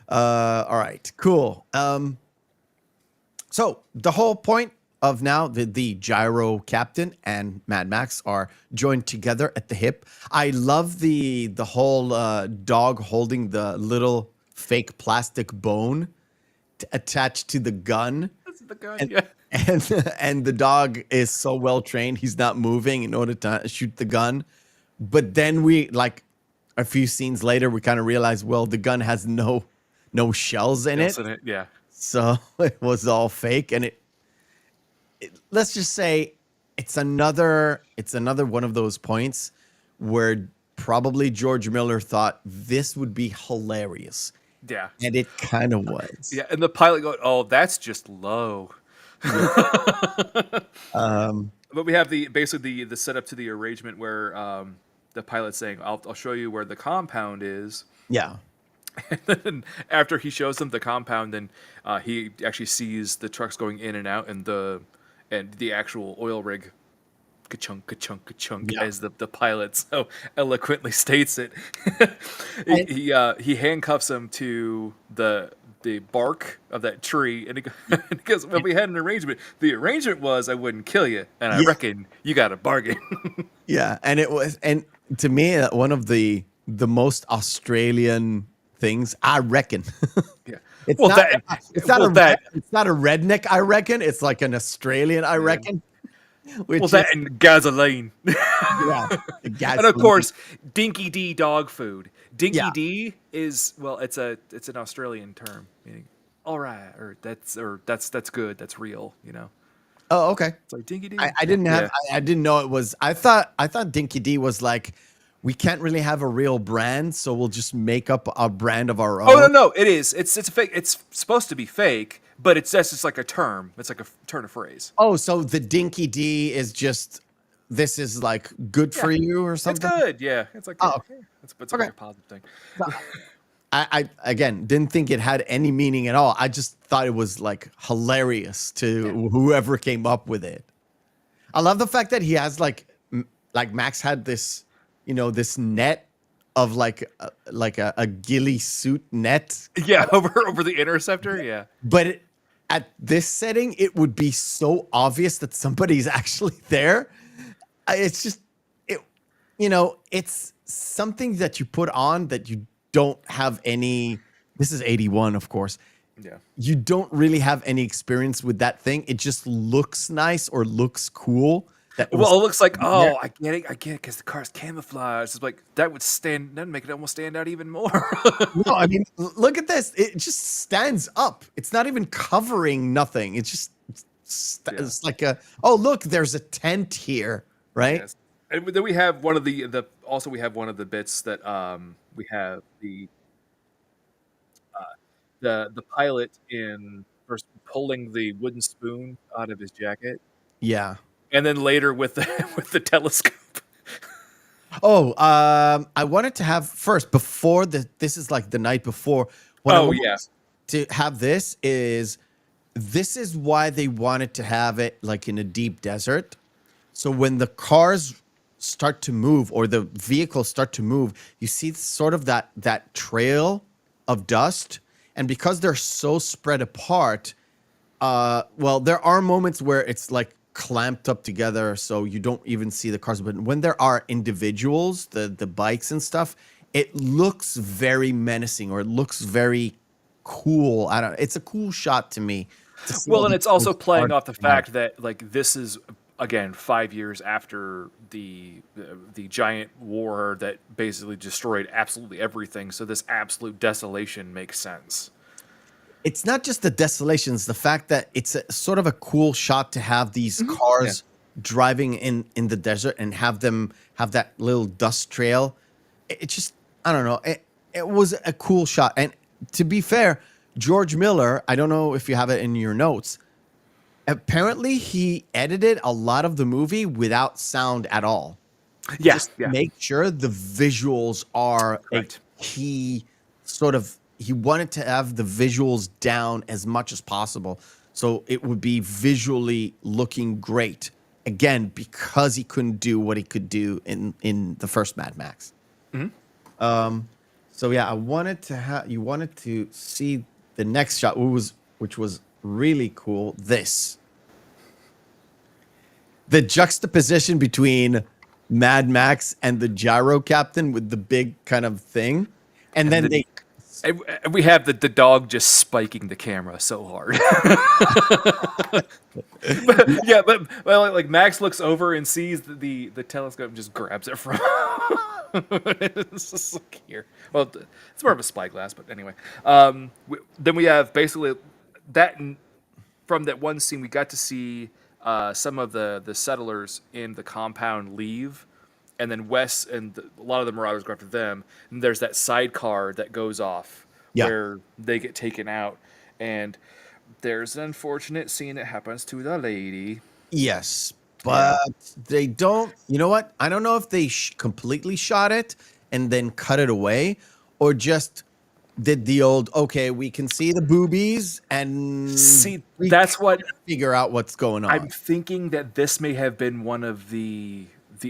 All right, cool. So the whole point of now, the gyro captain and Mad Max are joined together at the hip. I love the whole dog holding the little fake plastic bone attached to the gun. That's the gun, And the dog is so well trained, he's not moving in order to shoot the gun. But then a few scenes later, we kind of realize, well, the gun has no shells in it. Yeah. So it was all fake, and let's just say it's another one of those points where probably George Miller thought this would be hilarious. Yeah. And it kind of was. Yeah, and the pilot going, "Oh, that's just low." But we have basically the setup to the arrangement where the pilot's saying, I'll show you where the compound is. Yeah. And then after he shows them the compound, then he actually sees the trucks going in and out, and the actual oil rig, ka-chunk, ka-chunk, ka-chunk, as the pilot so eloquently states it. He handcuffs him to the bark of that tree, and he goes, "Well, we had an arrangement. The arrangement was I wouldn't kill you, and I reckon you got a bargain." Yeah, and to me, one of the most Australian things, I reckon. Yeah. It's Well, not. that It's not well a. that It's not a redneck. I reckon it's like an Australian. I reckon. Which well is, that and gasoline. yeah, the And of gasoline. course, Dinky D dog food. Dinky Yeah. D is it's an Australian term meaning all right, or that's good, that's real, you know. Oh, okay. It's like Dinky D. I didn't have. I didn't know it was. I thought Dinky D was like, we can't really have a real brand, so we'll just make up a brand of our own. Oh no, it is. It's a fake. It's supposed to be fake, but it's just like a term. It's like a turn of phrase. Oh, so the Dinky D is just, this is like good for you or It's something? good. Yeah, it's like it's like Okay. a positive thing. I again didn't think it had any meaning at all. I just thought it was like hilarious to whoever came up with it. I love the fact that he has like Max had this, this net of like a ghillie suit net. Yeah, over the interceptor. Yeah. But at this setting, it would be so obvious that somebody's actually there. It's just, it's something that you put on that you don't have any. This is 81, of course. Yeah. You don't really have any experience with that thing. It just looks nice or looks cool. Well, it looks like, I get it, because the car's camouflaged. It's like that'd make it almost stand out even more. No, I mean, look at this. It just stands up. It's not even covering nothing. It's just, it's like look, there's a tent here, right? Yes. And then we have one of we have one of the bits that we have the pilot in first pulling the wooden spoon out of his jacket, Yeah. and then later with the telescope. Oh, I wanted to have first before this is like the night before. What I wanted to have this is why they wanted to have it like in a deep desert. So when the cars start to move or the vehicles start to move, you see sort of that trail of dust. And because they're so spread apart, there are moments where it's like clamped up together, so you don't even see the cars. But when there are individuals, the bikes and stuff, it looks very menacing, or it looks very cool. I don't. It's a cool shot to me. Well, and it's also playing off the fact that like this is again 5 years after the giant war that basically destroyed absolutely everything. So this absolute desolation makes sense. It's not just the desolation; it's the fact that it's sort of a cool shot to have these cars driving in the desert and have them have that little dust trail. It just, I don't know. It was a cool shot. And to be fair, George Miller, I don't know if you have it in your notes, apparently he edited a lot of the movie without sound at all. Just make sure the visuals are a key sort of. He wanted to have the visuals down as much as possible, so it would be visually looking great. Again, because he couldn't do what he could do in the first Mad Max. So yeah, I wanted to you wanted to see the next shot, which was really cool. The juxtaposition between Mad Max and the gyro captain with the big kind of thing, and then we have the dog just spiking the camera so hard. but like Max looks over and sees the telescope and just grabs it from. It's just like here. Well, it's more of a spyglass, but anyway. Then we have basically that from that one scene we got to see some of the settlers in the compound leave. And then Wes and a lot of the Marauders go after them. And there's that sidecar that goes off where they get taken out. And there's an unfortunate scene that happens to the lady. Yes, but they don't. You know what? I don't know if they completely shot it and then cut it away, or just did the old, okay, we can see the boobies and that's what figure out what's going on. I'm thinking that this may have been one of the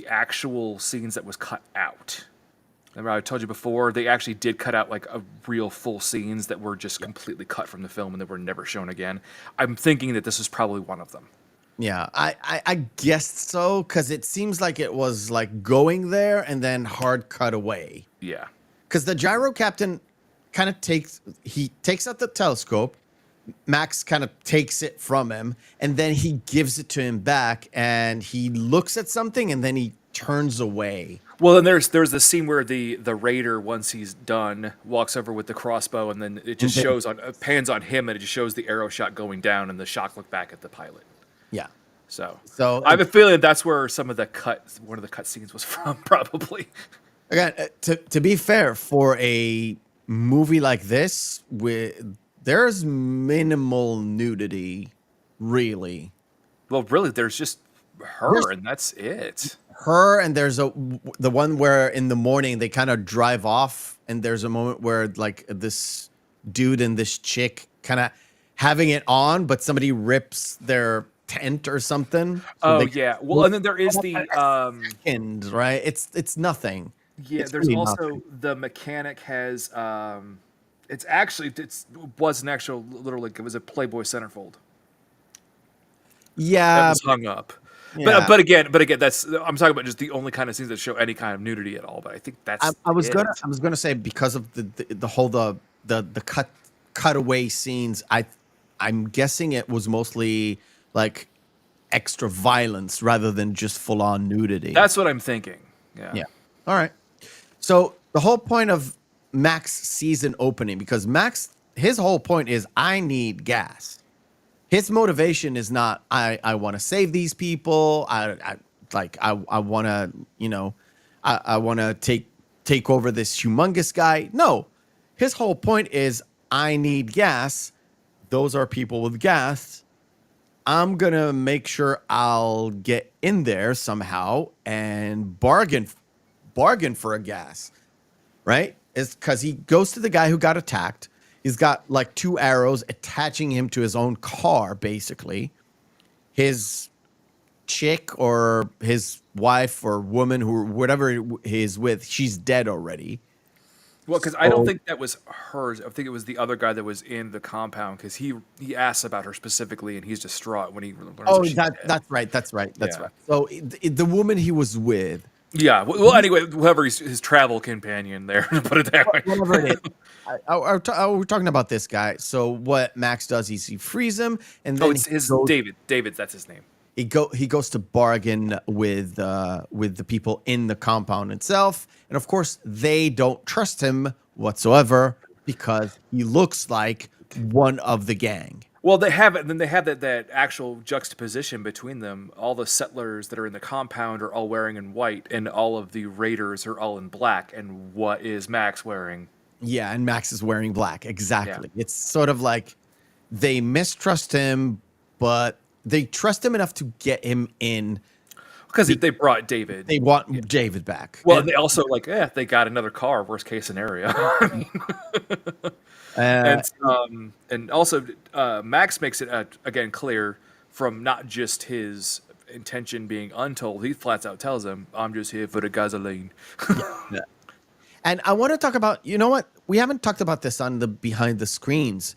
actual scenes that was cut out. Remember, I told you before, they actually did cut out like a real full scenes that were just completely cut from the film and that were never shown again. I'm thinking that this is probably one of them. Yeah, I guessed so, because it seems like it was like going there and then hard cut away. Yeah. Because the gyro captain kind of takes out the telescope. Max kind of takes it from him, and then he gives it to him back, and he looks at something, and then he turns away. Well, then there's the scene where the raider, once he's done, walks over with the crossbow, and then it just shows pans on him, and it just shows the arrow shot going down, and the shock look back at the pilot. Yeah. So I have a feeling that's where one of the cut scenes was from, probably. Again, to be fair, for a movie like this, there's minimal nudity, really. Well, really, there's just her, and that's it. Her, and there's the one where in the morning they kind of drive off, and there's a moment where like this dude and this chick kind of having it on, but somebody rips their tent or something. So yeah. Well, and then there is the right. It's nothing. Yeah, it's there's really also nothing. the mechanic has it was an actual literally it was a Playboy centerfold. Yeah, that was hung up. Yeah. But again, that's I'm talking about just the only kind of scenes that show any kind of nudity at all. But I think that's I was gonna say, because of the whole the cutaway scenes. I'm guessing it was mostly like extra violence rather than just full on nudity. That's what I'm thinking. Yeah. Yeah. All right. So the whole point of Max season opening, because Max, his whole point is I need gas. His motivation is not I want to save these people. I want to, I want to take over this humongous guy. No. His whole point is I need gas. Those are people with gas. I'm going to make sure I'll get in there somehow and bargain for a gas, right? It's because he goes to the guy who got attacked. He's got like 2 arrows attaching him to his own car, basically. His chick or his wife or woman, whatever he's with, she's dead already. Well, because I don't think that was hers. I think it was the other guy that was in the compound, because he asks about her specifically, and he's distraught when he learns that she's dead. That's right. So the woman he was with. Yeah. Well, anyway, whoever his travel companion there, to put it that way. Whatever it is. We're talking about this guy. So what Max does is he frees him, and then David. David, that's his name. He goes to bargain with the people in the compound itself, and of course they don't trust him whatsoever because he looks like one of the gang. Well, they have it. Then they have that actual juxtaposition between them. All the settlers that are in the compound are all wearing in white, and all of the raiders are all in black. And what is Max wearing? Yeah, and Max is wearing black. Exactly. Yeah. It's sort of like they mistrust him, but they trust him enough to get him in. Because they brought David. They want David back. Well, and they also they got another car, worst case scenario. And also Max makes it again clear from not just his intention being untold. He flat out tells him, "I'm just here for the gasoline." Yeah. And I want to talk about, you know what? We haven't talked about this on the behind the screens.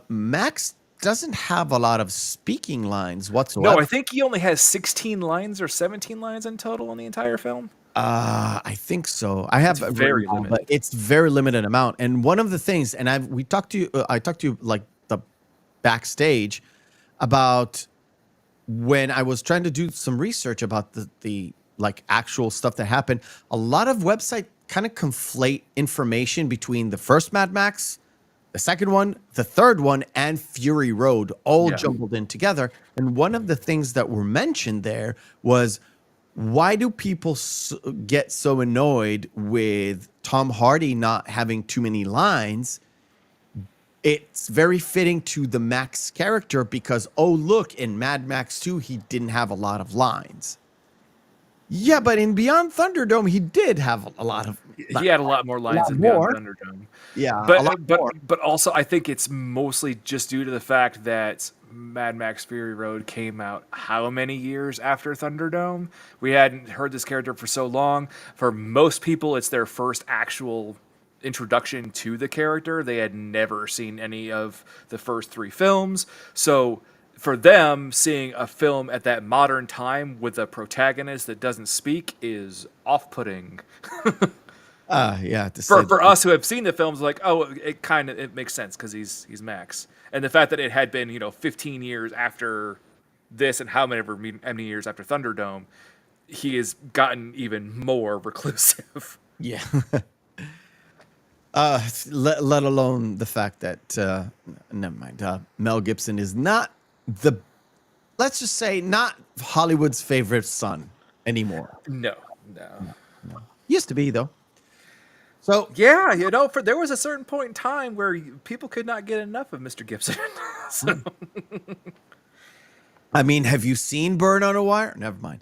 Max doesn't have a lot of speaking lines whatsoever. No, I think he only has 16 lines or 17 lines in total in the entire film. I think so. I have very limited. but it's very limited amount. And one of the things, and I talked to you like the backstage about when I was trying to do some research about the like actual stuff that happened. A lot of websites kind of conflate information between the first Mad Max, the second one, the third one, and Fury Road, all jumbled in together. And one of the things that were mentioned there was, why do people get so annoyed with Tom Hardy not having too many lines? It's very fitting to the Max character because, oh, look, in Mad Max 2, he didn't have a lot of lines. Yeah, but in Beyond Thunderdome, he did have a lot of. He had a lot more lines in Beyond Thunderdome. Yeah, but also I think it's mostly just due to the fact that Mad Max Fury Road came out how many years after Thunderdome? We hadn't heard this character for so long. For most people, it's their first actual introduction to the character. They had never seen any of the first 3 films. So for them, seeing a film at that modern time with a protagonist that doesn't speak is off-putting. Yeah. For us who have seen the films, like, oh, it makes sense because he's Max. And the fact that it had been 15 years after this and how many years after Thunderdome, he has gotten even more reclusive. Yeah. Let alone the fact that never mind. Mel Gibson is not let's just say not Hollywood's favorite son anymore. No. Used to be though. So yeah, there was a certain point in time where people could not get enough of Mr. Gibson. So. I mean, have you seen Burn on a Wire? Never mind.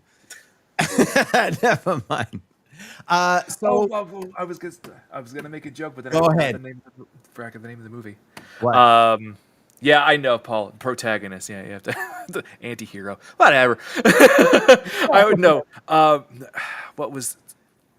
Never mind. I was gonna make a joke, but then go I ahead. Forgot the name of the movie. What? Yeah, I know, Paul. Protagonist. Yeah, you have to the anti-hero. Whatever. I would know.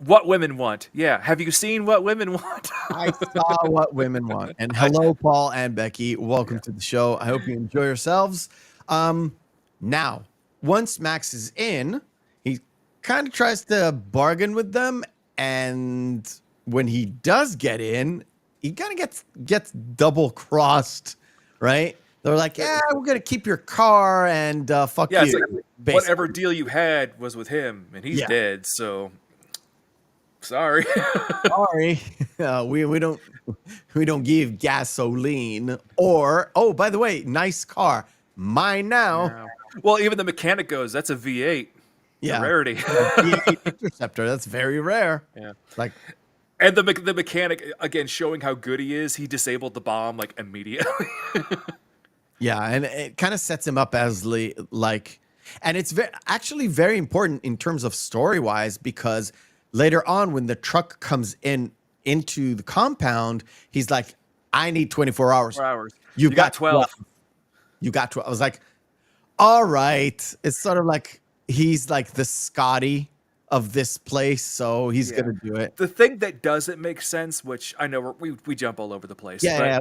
What Women Want? Yeah. Have you seen What Women Want? I saw What Women Want. And hello, Paul and Becky. Welcome to the show. I hope you enjoy yourselves. Now, once Max is in, he kind of tries to bargain with them, and when he does get in, he kind of gets double crossed, right? They're like, yeah, we're gonna keep your car and fuck you. It's like, whatever deal you had was with him, and he's dead. So sorry. Sorry, we don't give gasoline. Or by the way, nice car, mine now. Well, even the mechanic goes, that's a V8. Yeah, a rarity. V8 Interceptor. That's very rare. Yeah, like. And the mechanic, again, showing how good he is, he disabled the bomb like immediately. Yeah, and it kind of sets him up as like, and it's actually very important in terms of story-wise, because later on when the truck comes into the compound, he's like, I need 24 hours. 4 hours. You got 12. You got 12. I was like, all right. It's sort of like he's like the Scotty of this place, so he's gonna do it. The thing that doesn't make sense, which I know we jump all over the place. Yeah,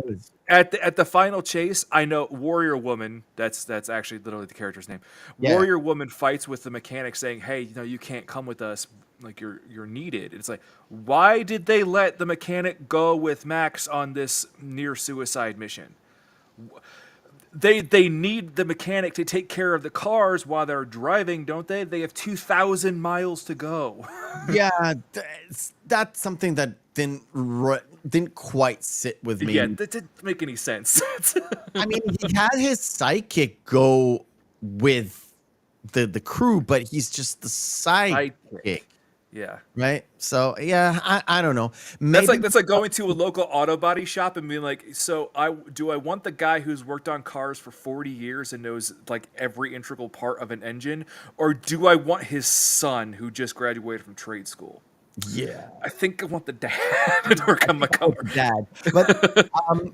at the final chase, I know Warrior Woman. That's actually literally the character's name. Yeah. Warrior Woman fights with the mechanic, saying, "Hey, you can't come with us. Like you're needed." It's like, why did they let the mechanic go with Max on this near suicide mission? They need the mechanic to take care of the cars while they're driving, don't they? They have 2,000 miles to go. Yeah, that's something that didn't quite sit with me. Yeah, that didn't make any sense. I mean, he had his sidekick go with the crew, but he's just the sidekick. Yeah. Right. So yeah, I don't know. Maybe, that's like going to a local auto body shop and being like, so I want the guy who's worked on cars for 40 years and knows like every integral part of an engine, or do I want his son who just graduated from trade school? Yeah, I think I want the dad to work on my car. Dad. But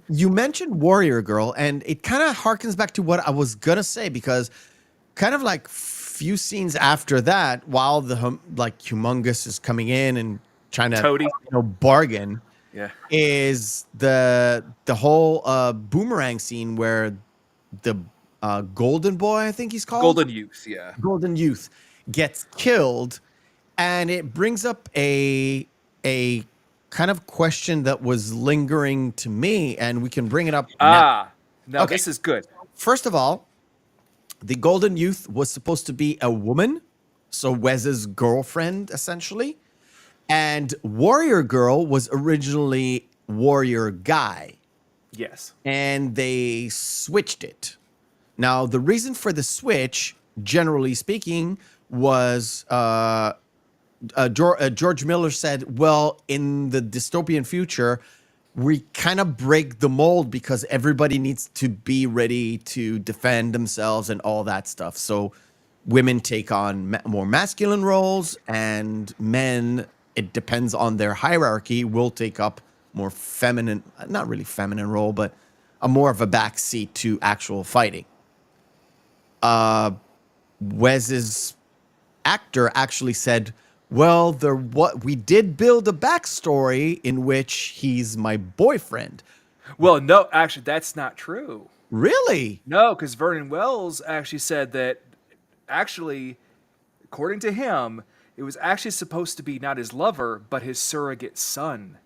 you mentioned Warrior Girl, and it kind of harkens back to what I was gonna say, because kind of like few scenes after that, while the Humongous is coming in and trying to Toady. Bargain, is the whole boomerang scene where the Golden Boy, I think he's called, Golden Youth, Golden Youth, gets killed, and it brings up a kind of question that was lingering to me, and we can bring it up now. No, okay. This is good. First of all, the Golden Youth was supposed to be a woman, so Wes's girlfriend, essentially. And Warrior Girl was originally Warrior Guy. Yes. And they switched it. Now, the reason for the switch, generally speaking, was George Miller said, well, in the dystopian future, we kind of break the mold because everybody needs to be ready to defend themselves and all that stuff. So women take on more masculine roles, and men, it depends on their hierarchy, will take up more feminine, not really feminine role, but a more of a backseat to actual fighting. Wes's actor actually said, well, we did build a backstory in which he's my boyfriend. Well, no, actually, that's not true. Really? No, because Vernon Wells actually said that, actually, according to him, it was actually supposed to be not his lover, but his surrogate son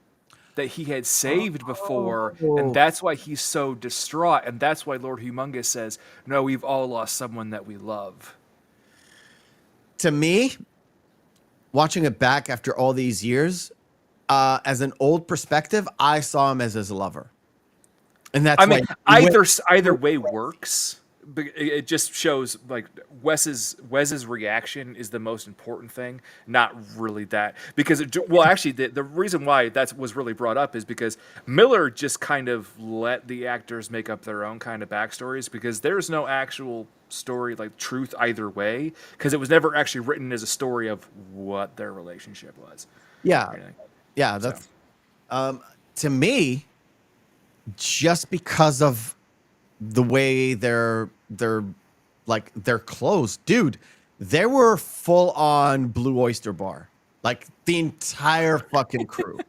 that he had saved before, and that's why he's so distraught, and that's why Lord Humongous says, no, we've all lost someone that we love. To me, watching it back after all these years, as an old perspective, I saw him as his lover. And that's either way works. But it just shows like Wes's reaction is the most important thing, not really that. Because actually, the reason why that was really brought up is because Miller just kind of let the actors make up their own kind of backstories, because there's no actual story, like truth either way, because it was never actually written as a story of what their relationship was. Yeah, yeah. That's to me, just because of the way they're clothes, dude. They were full on Blue Oyster Bar, like the entire fucking crew.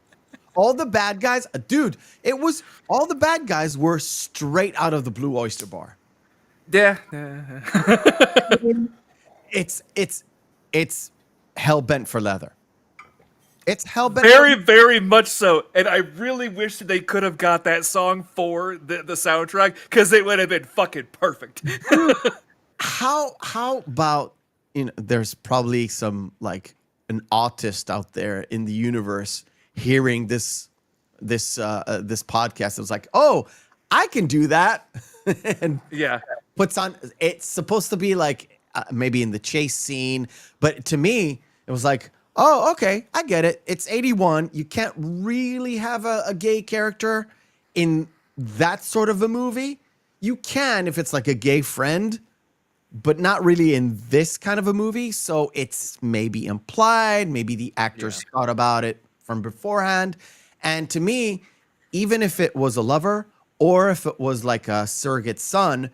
All the bad guys, dude. All the bad guys were straight out of the Blue Oyster Bar. Yeah. It's hell bent for leather. It's hell bent. Very, very much so. And I really wish that they could have got that song for the soundtrack, because it would have been fucking perfect. How about, there's probably some like an autist out there in the universe hearing this podcast. It was like, oh, I can do that. And yeah, puts on. It's supposed to be like maybe in the chase scene, but to me, it was like, oh, okay, I get it. It's 81. You can't really have a gay character in that sort of a movie. You can if it's like a gay friend, but not really in this kind of a movie. So it's maybe implied. Maybe the actors thought about it from beforehand. And to me, even if it was a lover or if it was like a surrogate son,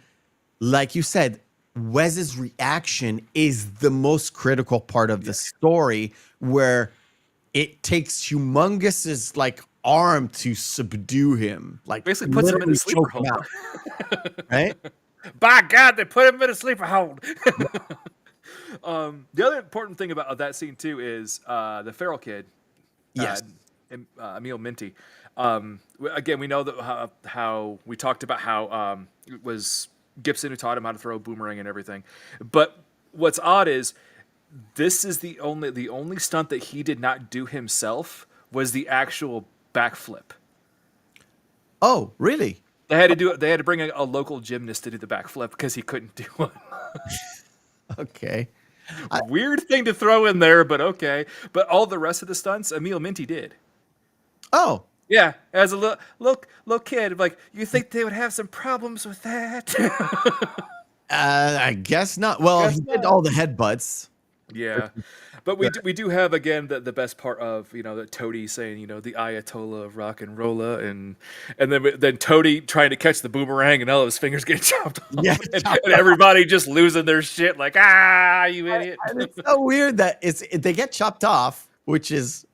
like you said, Wes's reaction is the most critical part of the story, where it takes Humongous's like arm to subdue him, like basically puts him in a sleeper hold. Right? By God, they put him in a sleeper hold. The other important thing about that scene too is the feral kid. Yes. Emil Minty. Again, we know that how we talked about how it was Gibson who taught him how to throw a boomerang and everything. But what's odd is this is the only stunt that he did not do himself was the actual backflip. Oh, really? They had to bring a local gymnast to do the backflip because he couldn't do one. Okay. Weird thing to throw in there, but okay. But all the rest of the stunts, Emil Minty did. Oh. Yeah, as a little kid, like, you think they would have some problems with that? I guess not. Well, he did all the headbutts. Yeah, but we do have again the best part of the Toady saying the Ayatollah of rock and rolla, and then Toady trying to catch the boomerang and all of his fingers getting chopped off, and everybody just losing their shit like, you idiot. And it's so weird that they get chopped off, which is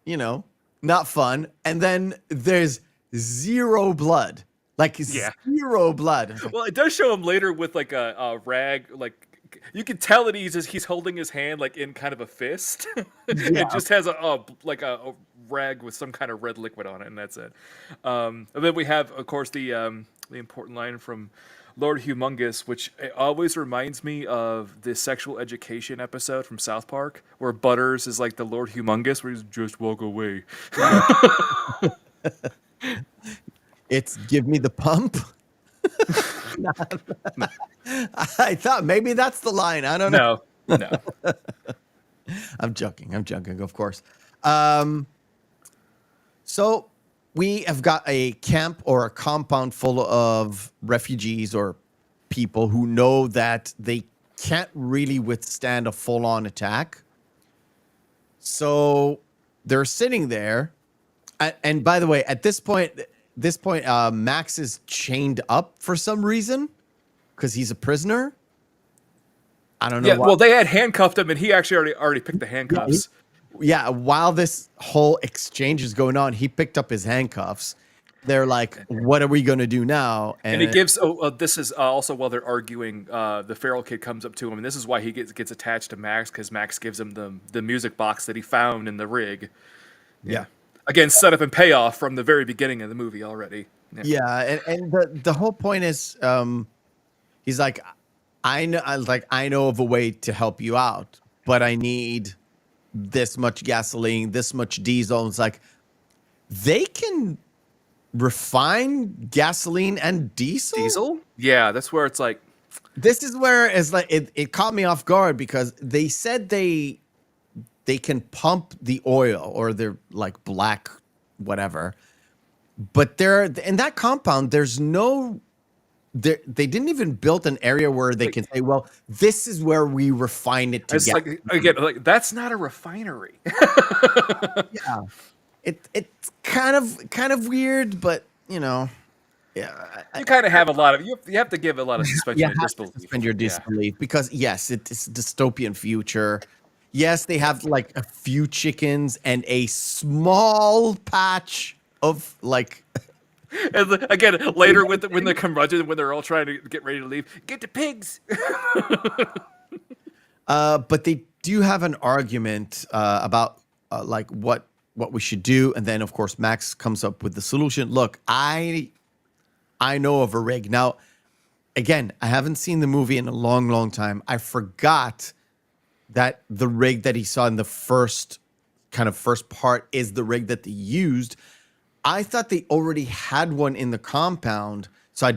not fun, and then there's zero blood, like zero blood. Well, it does show him later with like a rag, like you can tell that he's holding his hand like in kind of a fist. It just has a rag with some kind of red liquid on it, and that's it. And then we have, of course, the important line from Lord Humongous, which always reminds me of the sexual education episode from South Park, where Butters is like the Lord Humongous, where he's just walk away. It's give me the pump. I thought maybe that's the line. I don't know. No. I'm joking, of course. So we have got a camp or a compound full of refugees or people who know that they can't really withstand a full-on attack. So they're sitting there. And by the way, at this point, Max is chained up for some reason because he's a prisoner. I don't know Yeah, why. well, they had handcuffed him, and he actually already picked the Yeah, handcuffs. while this whole exchange is going on, he picked up his handcuffs. They're like, "What are we gonna do now?" And he And gives. This is also while they're arguing. The feral kid comes up to him, and this is why he gets attached to Max, because Max gives him the music box that he found in the rig. yeah, Again, setup and payoff from the very beginning of the movie already. yeah, and the whole point is, he's like, I know of a way to help you out, but I need this much gasoline, this much diesel. It's like they can refine gasoline and diesel. Diesel? Yeah, that's where it's like. This is where it's like it caught me off guard because they said they can pump the oil or they're like black whatever, but they're in that compound. There's no. They didn't even build an area where they can say, well, this is where we refine it to It's get. like, again, like that's not a refinery. Yeah. It's kind of weird, but yeah. You kind of have a lot of you have to give a lot of suspension You of have to disbelief. suspend your disbelief because yes, it's a dystopian future. Yes, they have like a few chickens and a small patch of like. And again, later when they come running, when they're all trying to get ready to leave, get the pigs. But they do have an argument about like what we should do, and then of course Max comes up with the solution. Look, I know of a rig. Now, again, I haven't seen the movie in a long time. I forgot that the rig that he saw in the first part is the rig that they used. I thought they already had one in the compound, so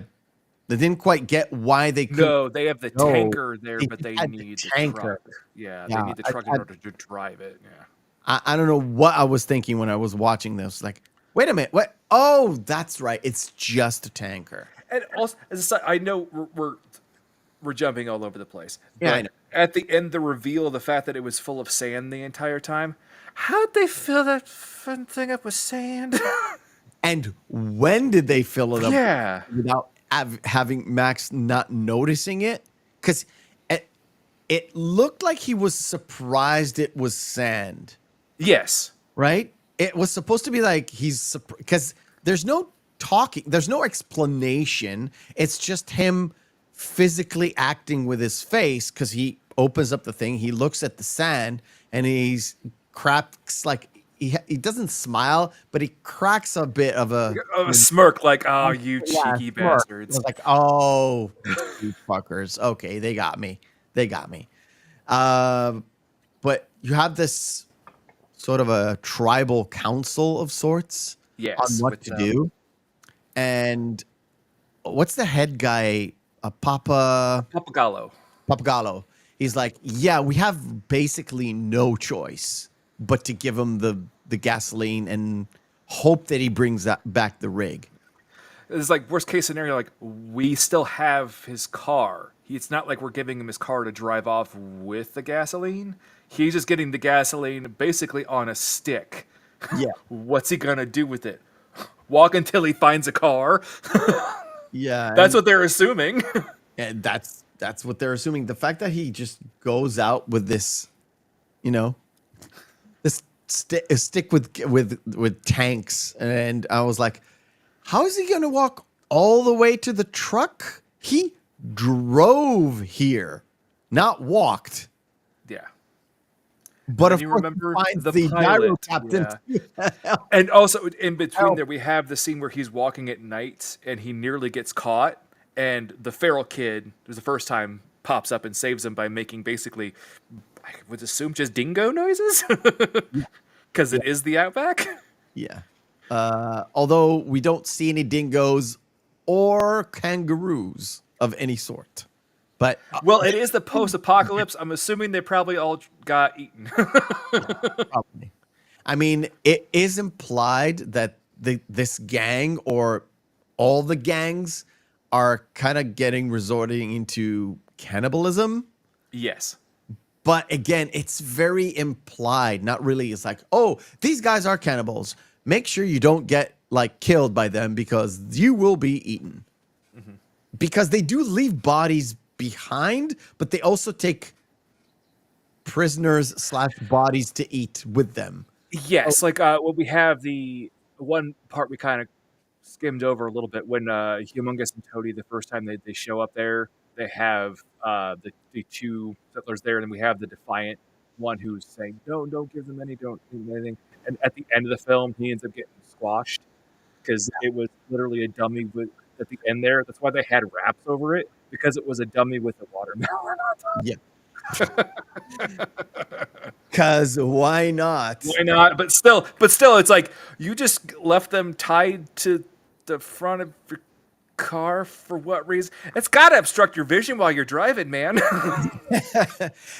they didn't quite get why they couldn't. No, they have the No, tanker there, they but they had the need the tanker. truck. Yeah, Yeah, they need the truck in order to drive it. Yeah. I don't know what I was thinking when I was watching this. Like, wait a minute, what? Oh, that's right. It's just a tanker. And also, as a side, I know we're jumping all over the place. Yeah, But I know. at the end, the reveal of the fact that it was full of sand the entire time. How'd they fill that fun thing up with sand? And when did they fill it up? Yeah. Without having Max not noticing it? Because it looked like he was surprised it was sand, Yes. right? It was supposed to be like because there's no talking, there's no explanation. It's just him physically acting with his face because he opens up the thing, he looks at the sand, and he's cracks like he doesn't smile, but he cracks a bit of a Smirk, like, oh, you yeah, cheeky smirk. bastards. It's like, oh, you fuckers. Okay, they got me. But you have this sort of a tribal council of sorts Yes, on what with, to do. And what's the head guy? Papagallo. He's like, yeah, we have basically no choice but to give him the gasoline and hope that he brings back the rig. It's like worst case scenario, like we still have his car. It's not like we're giving him his car to drive off with the gasoline. He's just getting the gasoline basically on a stick. Yeah. What's he gonna do with it? Walk until he finds a car? Yeah. That's what they're assuming. And that's what they're assuming. The fact that he just goes out with this, this stick with tanks, and I was like, how is he going to walk all the way to the truck? He drove here, not walked. Yeah. But And of you course, remember he finds the the gyro pilot, captain. yeah. And also in between Help. there, we have the scene where he's walking at night and he nearly gets caught. And the feral kid, who's the first time, pops up and saves him by making basically, I would assume, just dingo noises. Because it is the outback. Yeah. Although we don't see any dingoes or kangaroos of any sort. But Well, it is the post-apocalypse. I'm assuming they probably all got eaten. probably. I mean, it is implied that this gang or all the gangs are kind of resorting into cannibalism. Yes. But again, it's very implied, not really. It's like, oh, these guys are cannibals. Make sure you don't get killed by them because you will be eaten. Mm-hmm. Because they do leave bodies behind, but they also take prisoners / bodies to eat with them. Yes, like when we have the one part we kind of skimmed over a little bit when Humongous and Toady, the first time they show up there, they have the two settlers there, and then we have the defiant one who's saying, don't give them any, don't give them anything. And at the end of the film, he ends up getting squashed because it was literally a dummy with at the end there. That's why they had wraps over it, because it was a dummy with a watermelon on top. Yeah. Because why not? Why not? But still, it's like you just left them tied to the front of your car for what reason? It's got to obstruct your vision while you're driving, man.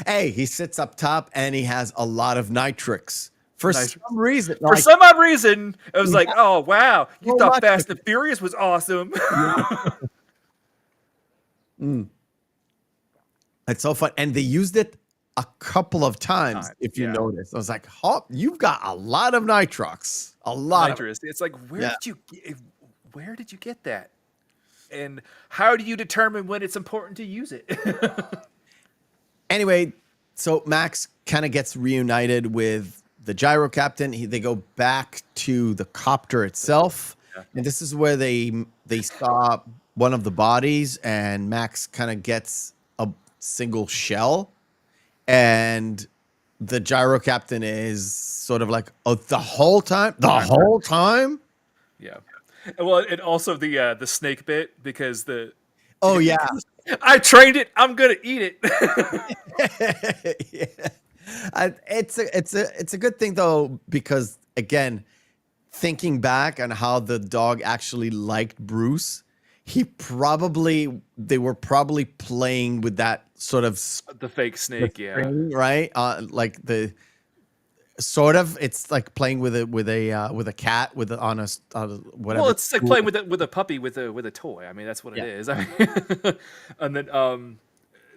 Hey, he sits up top and he has a lot of nitrix. For some reason. For some odd reason, it was like, oh, wow. You thought Fast and Furious was awesome. It's so fun. And they used it a couple of times, if you notice. I was like, oh, you've got a lot of nitrox. A lot nitrous. It's like, where did you get that? And how do you determine when it's important to use it? Anyway, so Max kind of gets reunited with the gyro captain. They go back to the copter itself. And this is where they saw one of the bodies, and Max kind of gets a single shell. And the gyro captain is sort of like, oh, the whole time? Yeah. Well, and also the snake bit, because I trained it. I'm gonna eat it. It's a good thing though, because again, thinking back on how the dog actually liked Bruce, they were probably playing with that sort of the fake snake, right? Like the sort of, it's like playing with a cat on a whatever. Well, it's like playing with a puppy with a toy. I mean, that's what it is. I mean, and then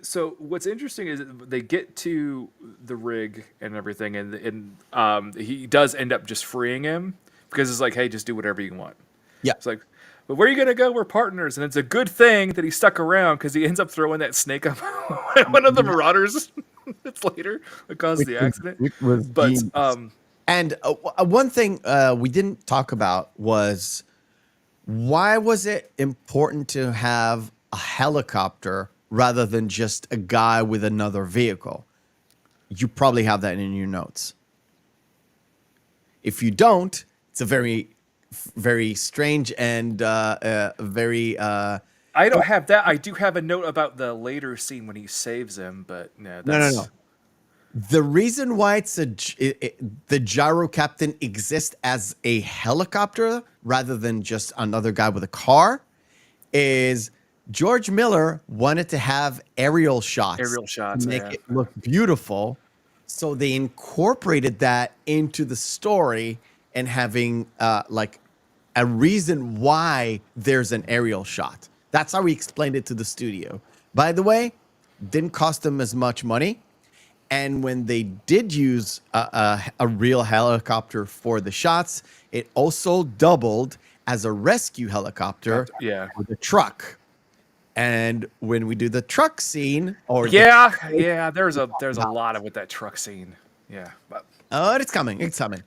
so what's interesting is they get to the rig and everything, and he does end up just freeing him, because it's like, hey, just do whatever you want. Yeah, it's like, but where are you gonna go? We're partners, and it's a good thing that he stuck around, because he ends up throwing that snake up one of the marauders. It's later that caused the accident. And one thing we didn't talk about was, why was it important to have a helicopter rather than just a guy with another vehicle? You probably have that in your notes. If you don't, it's a very, very strange and very... I don't have that. I do have a note about the later scene when he saves him, but no. No. The reason why the gyro captain exists as a helicopter rather than just another guy with a car is George Miller wanted to have aerial shots to make it look beautiful. So they incorporated that into the story, and having like a reason why there's an aerial shot. That's how we explained it to the studio. By the way, didn't cost them as much money. And when they did use a real helicopter for the shots, it also doubled as a rescue helicopter with a truck. And when we do the truck scene, there's a lot of with that truck scene. Yeah, but it's coming.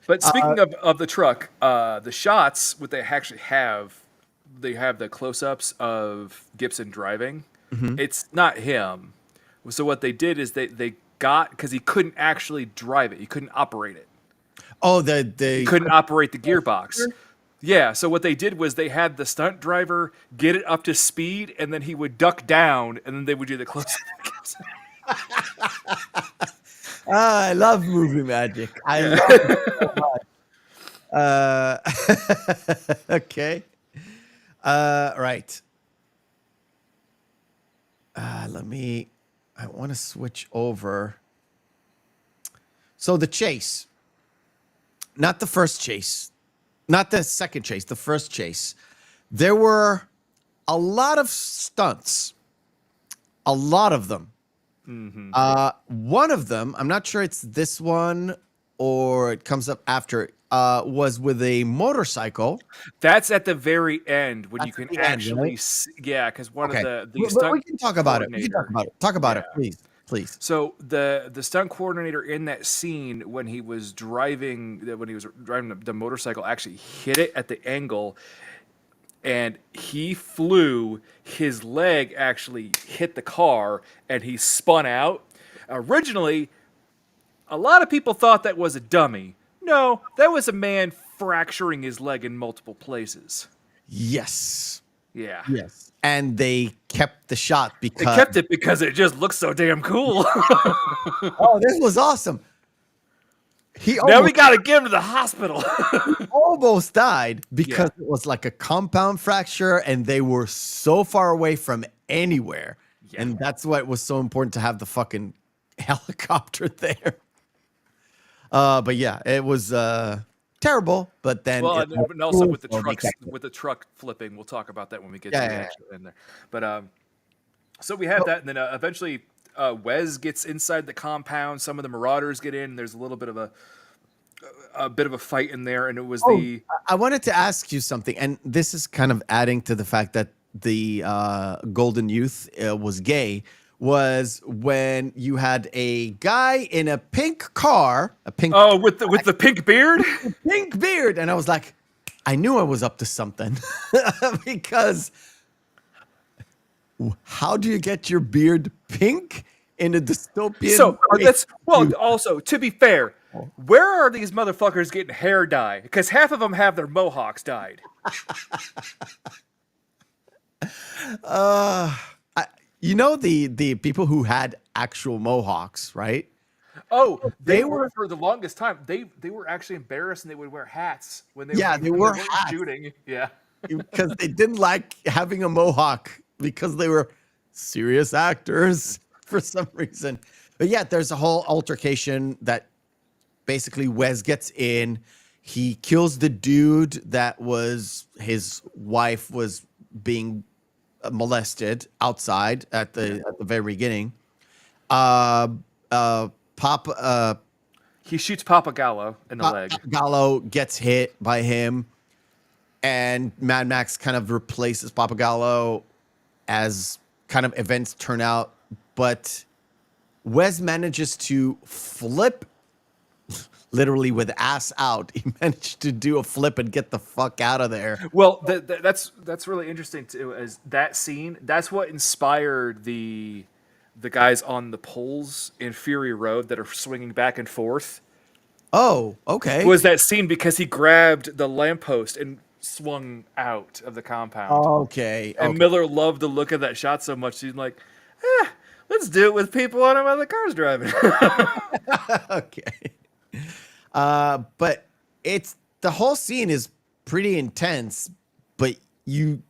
But speaking of the truck, the shots, what they actually have, they have the close-ups of Gibson driving. Mm-hmm. It's not him. So what they did is they got, because he couldn't actually drive it, he couldn't operate it. Oh, he couldn't operate the gearbox. Yeah, so what they did was they had the stunt driver get it up to speed, and then he would duck down, and then they would do the close-up. I love movie magic. I love it so much. Okay. Right. I want to switch over. So the chase, not the first chase, not the second chase, the first chase. There were a lot of stunts, a lot of them. Mm-hmm. One of them, I'm not sure it's this one or it comes up after, was with a motorcycle. That's at the very end when you can actually see, because one of the stunt. We can talk about it. Talk about it, please. Please. So the stunt coordinator in that scene when he was driving the motorcycle actually hit it at the angle, and he flew. His leg actually hit the car, and he spun out. Originally, a lot of people thought that was a dummy. No, that was a man fracturing his leg in multiple places. Yes. Yeah. Yes. And they kept the shot They because kept it because it just looks so damn cool. oh, this was awesome. He Now we got to get him to the hospital. almost died because Yeah. it was like a compound fracture and they were so far away from anywhere. Yeah. And that's why it was so important to have the fucking helicopter there. But yeah, it was terrible, but then Well, it and also with the so they trucks, kept it. with the truck flipping, we'll talk about that when we get Yeah, to the yeah, actual in there. But so we had that, and then eventually Wes gets inside the compound. Some of the Marauders get in. There's a little bit of a fight in there, and it was the I wanted to ask you something, and this is kind of adding to the fact that the Golden Youth was gay, was when you had a guy in a pink car, with the pink beard. pink beard, and I was like, I knew I was up to something because how do you get your beard pink in a dystopian? So also to be fair, where are these motherfuckers getting hair dye? Because half of them have their mohawks dyed. The people who had actual mohawks, right? Oh, they were for the longest time. They were actually embarrassed, and they would wear hats when they Yeah, they when wore weren't hats. shooting. Yeah, Because they didn't like having a mohawk because they were serious actors for some reason. But yeah, there's a whole altercation that basically Wes gets in. He kills the dude that was his wife was being molested outside at the very beginning. he shoots Papa Gallo in the leg. Gallo gets hit by him, and Mad Max kind of replaces Papagallo as kind of events turn out. But Wes manages to flip, literally with ass out. He managed to do a flip and get the fuck out of there. Well, that's really interesting too. As that scene, that's what inspired the guys on the poles in Fury Road that are swinging back and forth. Oh, okay. Was that scene because he grabbed the lamppost and swung out of the compound. Okay. And Miller loved the look of that shot so much. He's like, let's do it with people on while the car's driving. Okay. But it's the whole scene is pretty intense, but you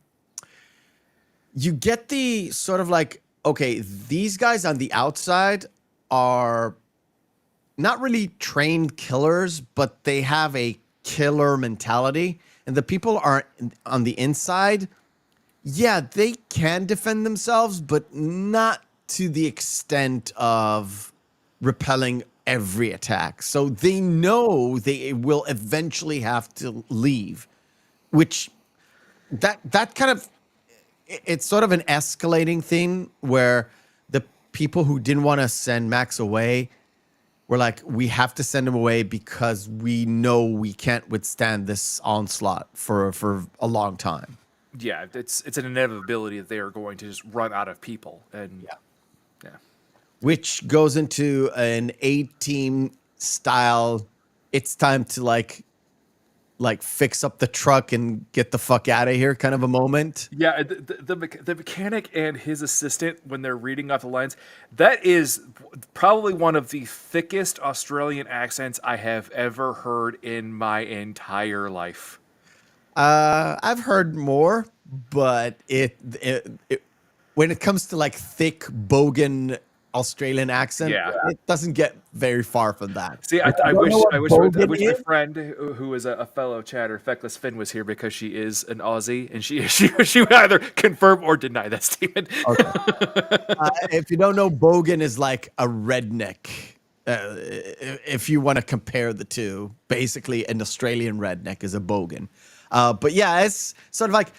get the sort of like, okay, these guys on the outside are not really trained killers, but they have a killer mentality. And the people are on the inside, yeah, they can defend themselves, but not to the extent of repelling every attack. So they know they will eventually have to leave, which that kind of, it's sort of an escalating thing where the people who didn't want to send Max away were like, we have to send him away because we know we can't withstand this onslaught for a long time. Yeah, it's an inevitability that they are going to just run out of people. And yeah. Which goes into an A-team style, it's time to like fix up the truck and get the fuck out of here kind of a moment. Yeah, the mechanic and his assistant, when they're reading off the lines, that is probably one of the thickest Australian accents I have ever heard in my entire life. I've heard more, but it when it comes to like thick bogan Australian accent, it doesn't get very far from that. See, I wish my friend who is a fellow chatter, Feckless Finn, was here because she is an Aussie, and she would either confirm or deny that statement. Okay. If you don't know, bogan is like a redneck. If you want to compare the two, basically an Australian redneck is a bogan. But yeah, it's sort of like,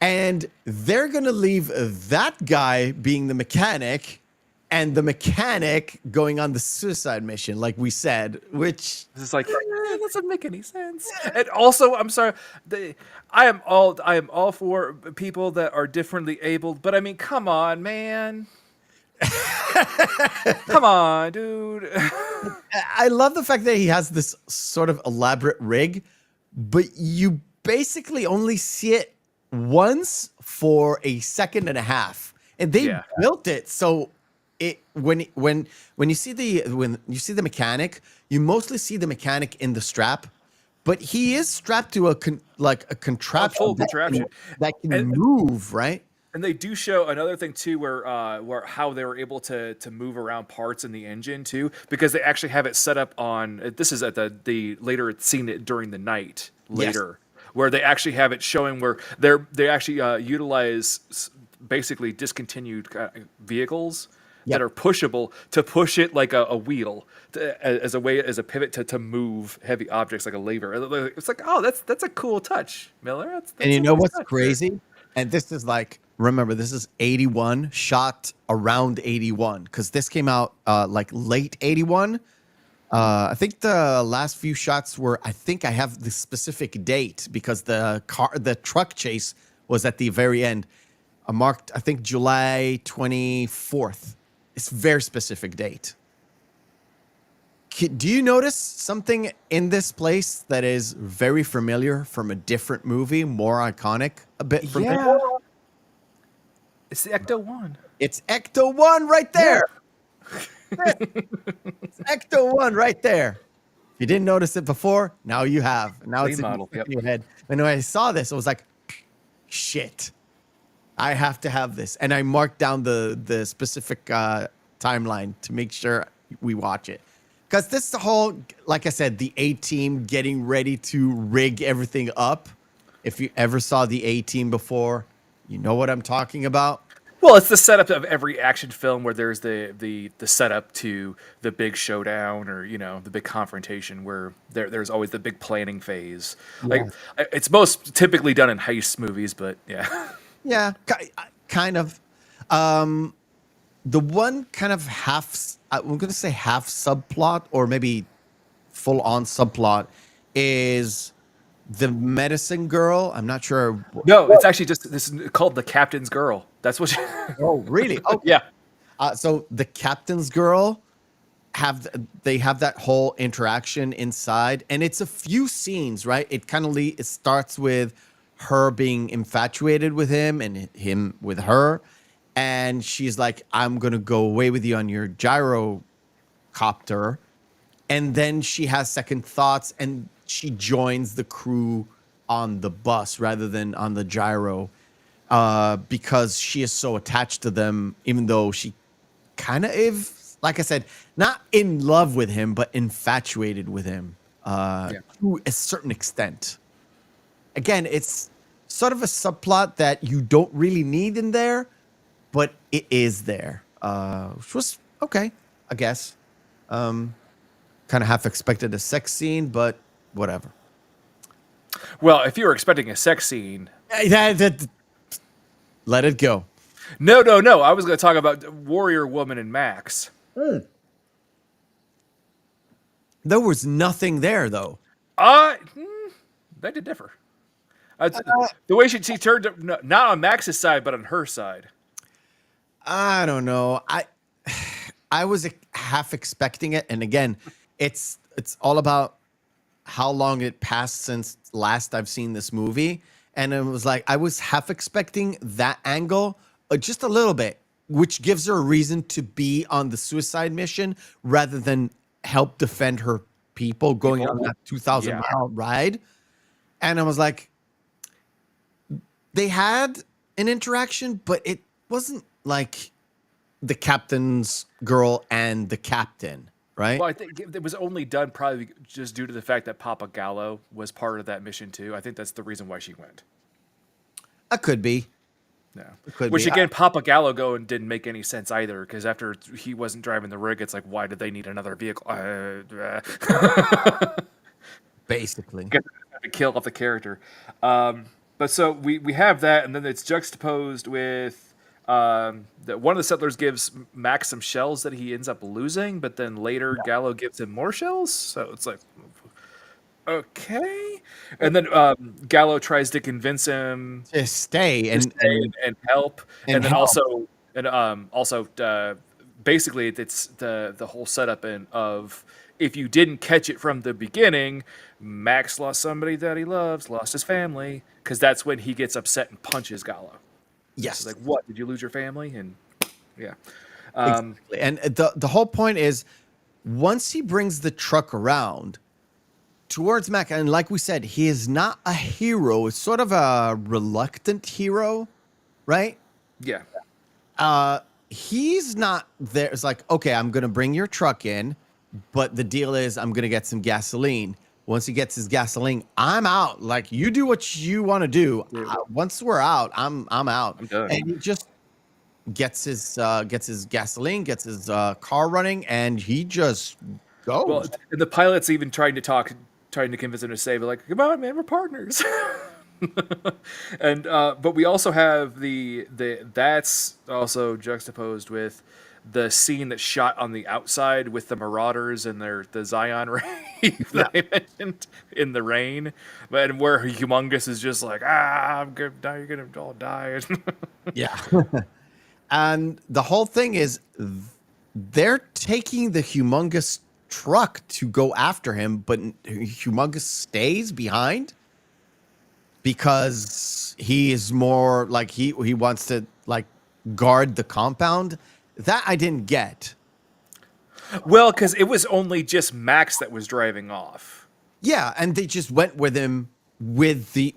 and they're gonna leave that guy being the mechanic. and the mechanic going on the suicide mission, like we said, which It's like that doesn't make any sense. And also, I'm sorry, I am all for people that are differently abled, but I mean, come on, man. Come on, dude. I love the fact that he has this sort of elaborate rig, but you basically only see it once for a second and a half, and they built it so it when you see the mechanic, you mostly see the mechanic in the strap, but he is strapped to a contraption, full contraption that can move, right? And they do show another thing too, where how they were able to move around parts in the engine too, because they actually have it set up on. This is at the later scene during the night later, where they actually have it showing where they actually utilize basically discontinued vehicles that are pushable to push it like a wheel as a pivot to move heavy objects like a lever. It's like, oh, that's a cool touch, Miller. That's and you know what's crazy? And this is like, remember, this is 81, shot around 81, because this came out like late 81. I think the last few shots were, I think I have the specific date because the truck chase was at the very end. Marked, I think, July 24th. It's a very specific date. Do you notice something in this place that is very familiar from a different movie, more iconic a bit from it? It's the Ecto-1. It's Ecto-1 right there. It's Ecto-1 right there. If you didn't notice it before, now you have. Now it's in your head. And when I saw this, I was like, shit, I have to have this. And I marked down the specific timeline to make sure we watch it. Because this is the whole, like I said, the A-Team getting ready to rig everything up. If you ever saw the A-Team before, you know what I'm talking about. Well, it's the setup of every action film where there's the setup to the big showdown or, the big confrontation where there's always the big planning phase. Yeah. Like it's most typically done in heist movies, but yeah. Yeah, kind of. The one kind of I'm going to say half subplot or maybe full on subplot is the medicine girl. I'm not sure. No, it's actually just this is called the captain's girl. That's what. Oh, really? Oh, yeah. So the captain's girl they have that whole interaction inside, and it's a few scenes, right? It kind of it starts with her being infatuated with him and him with her. And she's like, I'm going to go away with you on your gyrocopter. And then she has second thoughts and she joins the crew on the bus rather than on the gyro because she is so attached to them, even though she kind of is, like I said, not in love with him, but infatuated with him to a certain extent. Again, it's sort of a subplot that you don't really need in there, but it is there, which was okay, I guess. Kind of half expected a sex scene, but whatever. Well, if you were expecting a sex scene, let it go. No. I was going to talk about Warrior Woman and Max. There was nothing there, though. That did differ. The way she turned, not on Max's side, but on her side. I don't know. I was half expecting it, and again, it's all about how long it passed since last I've seen this movie, and it was like I was half expecting that angle, just a little bit, which gives her a reason to be on the suicide mission rather than help defend her people going on that 2,000-mile ride. And I was like, they had an interaction, but it wasn't like the captain's girl and the captain, right? Well, I think it was only done probably just due to the fact that Papa Gallo was part of that mission too. I think that's the reason why she went. It could be. No. Which again, Papa Gallo going didn't make any sense either, because after he wasn't driving the rig, it's like, why did they need another vehicle? Basically. To kill off the character. But so we have that, and then it's juxtaposed with One of the settlers gives Max some shells that he ends up losing, but then later Gallo gives him more shells. So it's like, okay. And then Gallo tries to convince him To stay to and stay and help, and and then help. also basically it's the whole setup of if you didn't catch it from the beginning, Max lost somebody that he loves, lost his family, because that's when he gets upset and punches Gallo. Yes. It's like, what? Did you lose your family? And yeah. Exactly. And the whole point is, once he brings the truck around towards Mac, and like we said, he is not a hero. It's sort of a reluctant hero, right? Yeah. He's not there. It's like, okay, I'm gonna bring your truck in, but the deal is I'm gonna get some gasoline. Once he gets his gasoline, I'm out. Like, you do what you want to do. Once we're out, I'm out. I'm done. And he just gets his gasoline, gets his car running, and he just goes. Well, and the pilot's even trying to convince him to say, but like, come on, man, we're partners. And but we also have the that's also juxtaposed with the scene that's shot on the outside with the Marauders and the Zion ray that I mentioned in the rain, and where Humongous is just like, I'm gonna die, you're gonna all die. Yeah. And the whole thing is they're taking the Humongous truck to go after him, but Humongous stays behind because he is more like he wants to like guard the compound. That I didn't get. Well, because it was only just Max that was driving off. Yeah, and they just went with him with the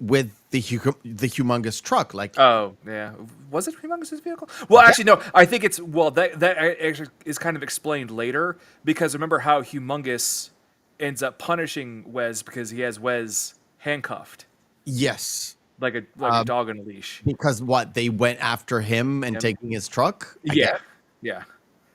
humongous truck. Like, Oh yeah, was it Humongous's vehicle? Well, actually, no. I think it's that actually is kind of explained later, because remember how Humongous ends up punishing Wes because he has Wes handcuffed yes, like a dog on a leash. because what, they went after him and taking his truck. I guess. Yeah.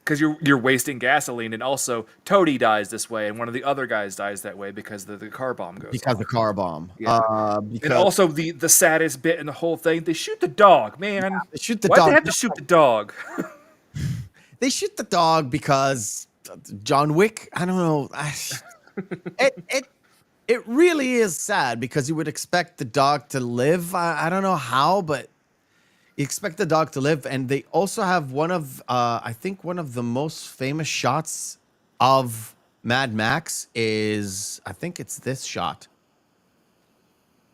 Because you're wasting gasoline, and also Toady dies this way, and one of the other guys dies that way because the car bomb goes Because off. the car bomb. Yeah. Because And also the saddest bit in the whole thing, they shoot the dog, man. they shoot the Why'd dog. they have to shoot the dog? They shoot the dog because John Wick. I don't know. It really is sad because you would expect the dog to live. I don't know how, but you expect the dog to live. And they also have one of I think one of the most famous shots of Mad Max is, I think it's this shot,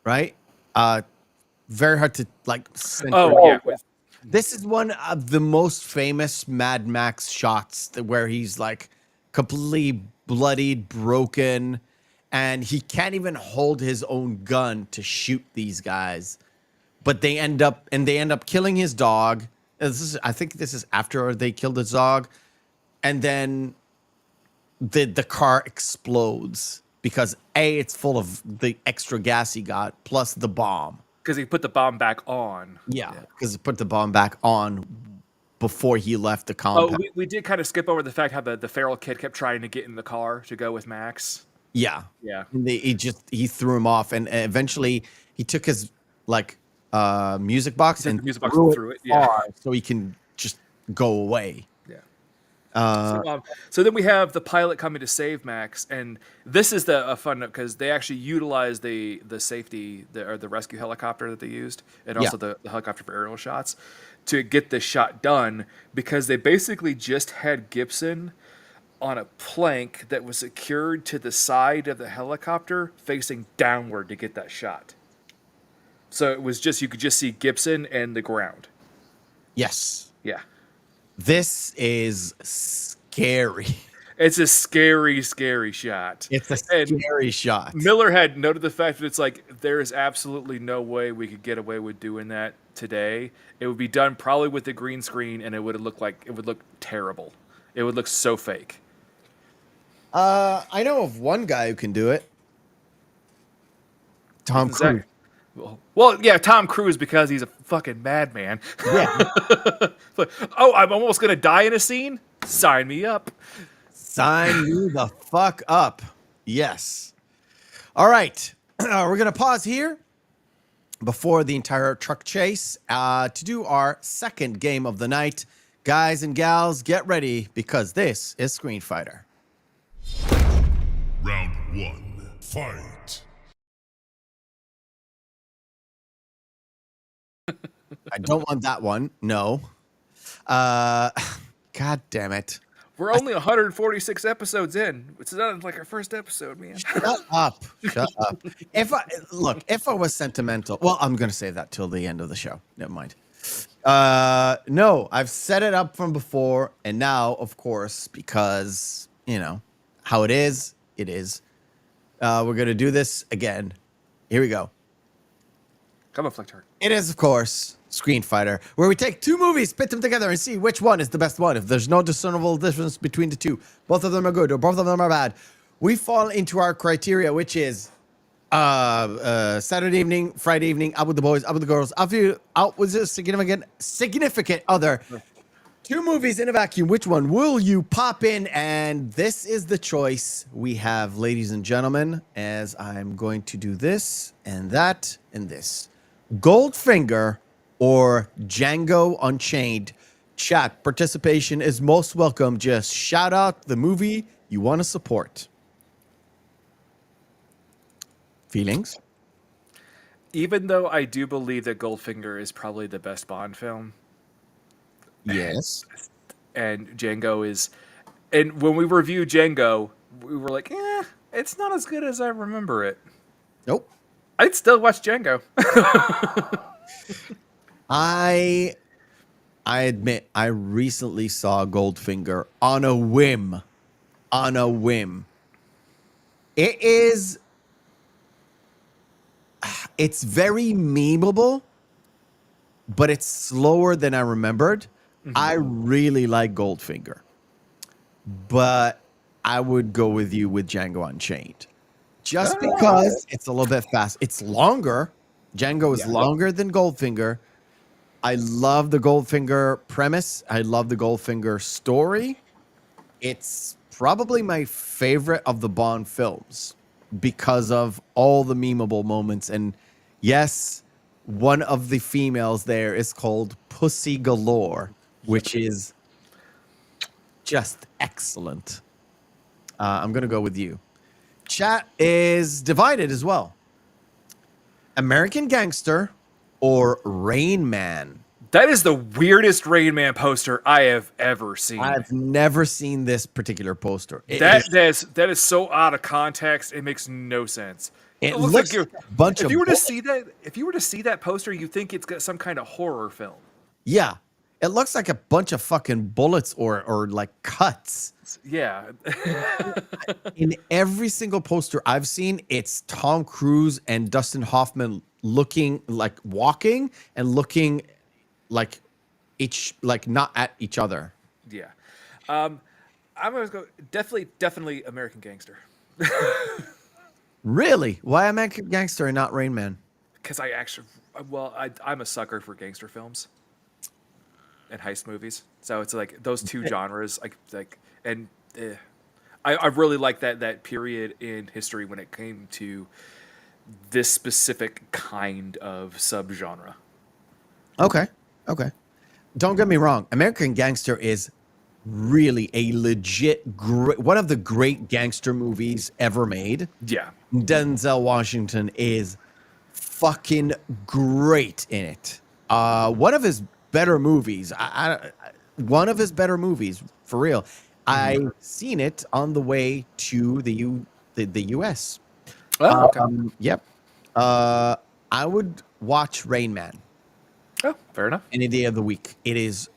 right? Very hard to like center. Oh yeah. This is one of the most famous Mad Max shots where he's like completely bloodied, broken, and he can't even hold his own gun to shoot these guys. But they end up killing his dog. I think this is after they killed his dog, and then the car explodes because it's full of the extra gas he got plus the bomb. Because he put the bomb back on. Yeah, because he put the bomb back on before he left the compound. Oh, we did kind of skip over the fact how the feral kid kept trying to get in the car to go with Max. Yeah. Yeah. And he threw him off, and eventually he took his music box and the music box threw it, yeah. far so he can just go away. Yeah. So then we have the pilot coming to save Max, and this is a fun note because they actually utilize the safety or the rescue helicopter that they used, and also the helicopter for aerial shots to get this shot done, because they basically just had Gibson on a plank that was secured to the side of the helicopter facing downward to get that shot. So it was just, you could just see Gibson and the ground. Yes. Yeah. This is scary. It's a scary, scary shot. It's a scary shot. Miller had noted the fact that it's like, there is absolutely no way we could get away with doing that today. It would be done probably with the green screen, and it would look terrible. It would look so fake. I know of one guy who can do it. Tom Cruise. Well, yeah, Tom Cruise, because he's a fucking madman. Yeah. Like, oh, I'm almost gonna die in a scene? Sign me up. Sign me the fuck up. Yes. All right. We're going to pause here. before the entire truck chase to do our second game of the night. Guys and gals, get ready because this is Screen Fighter. Round 1, fight. I don't want that one. No. God damn it. We're only 146 episodes in. It's not like our first episode, man. Shut up. Shut up. If I was sentimental, well, I'm going to say that till the end of the show. Never mind. No, I've set it up from before. And now, of course, because, how it is, it is. We're going to do this again. Here we go. Come on, Flick Turn. It is, of course, Screen Fighter, where we take two movies, pit them together, and see which one is the best one. If there's no discernible difference between the two, both of them are good or both of them are bad, we fall into our criteria, which is Saturday evening, Friday evening, out with the boys, out with the girls, out with a significant other. Two movies in a vacuum. Which one will you pop in? And this is the choice we have, ladies and gentlemen, as I'm going to do this and that and this. Goldfinger or Django Unchained. Chat participation is most welcome. Just shout out the movie you want to support. Feelings? Even though I do believe that Goldfinger is probably the best Bond film, Yes. and Django is, and when we reviewed Django, we were like, it's not as good as I remember it. Nope. I'd still watch Django. I admit I recently saw Goldfinger on a whim. On a whim. It's very memeable, but it's slower than I remembered. I really like Goldfinger, but I would go with you with Django Unchained. Just because it's a little bit fast. It's longer. Django is longer than Goldfinger. I love the Goldfinger premise. I love the Goldfinger story. It's probably my favorite of the Bond films because of all the memeable moments. And yes, one of the females there is called Pussy Galore, which is just excellent. I'm going to go with you. Chat is divided as well. American Gangster or Rain Man? That is the weirdest Rain Man poster I have ever seen. I've never seen this particular poster. That is so out of context. It makes no sense. It looks like a bunch of if you were to see that poster, you think it's got some kind of horror film. Yeah. It looks like a bunch of fucking bullets or like cuts. Yeah. In every single poster I've seen, it's Tom Cruise and Dustin Hoffman looking like walking and looking like not at each other. Yeah. I'm going to go definitely American Gangster. Really? Why American Gangster and not Rain Man? Because I'm a sucker for gangster films and heist movies. So it's like those two genres, I really like that period in history when it came to this specific kind of subgenre. Okay. Don't get me wrong. American Gangster is really a legit one of the great gangster movies ever made. Yeah. Denzel Washington is fucking great in it. One of his better movies. One of his better movies, for real. I seen it on the way to the U.S. Oh, okay. Yep. I would watch Rain Man. Oh, fair enough. Any day of the week. It is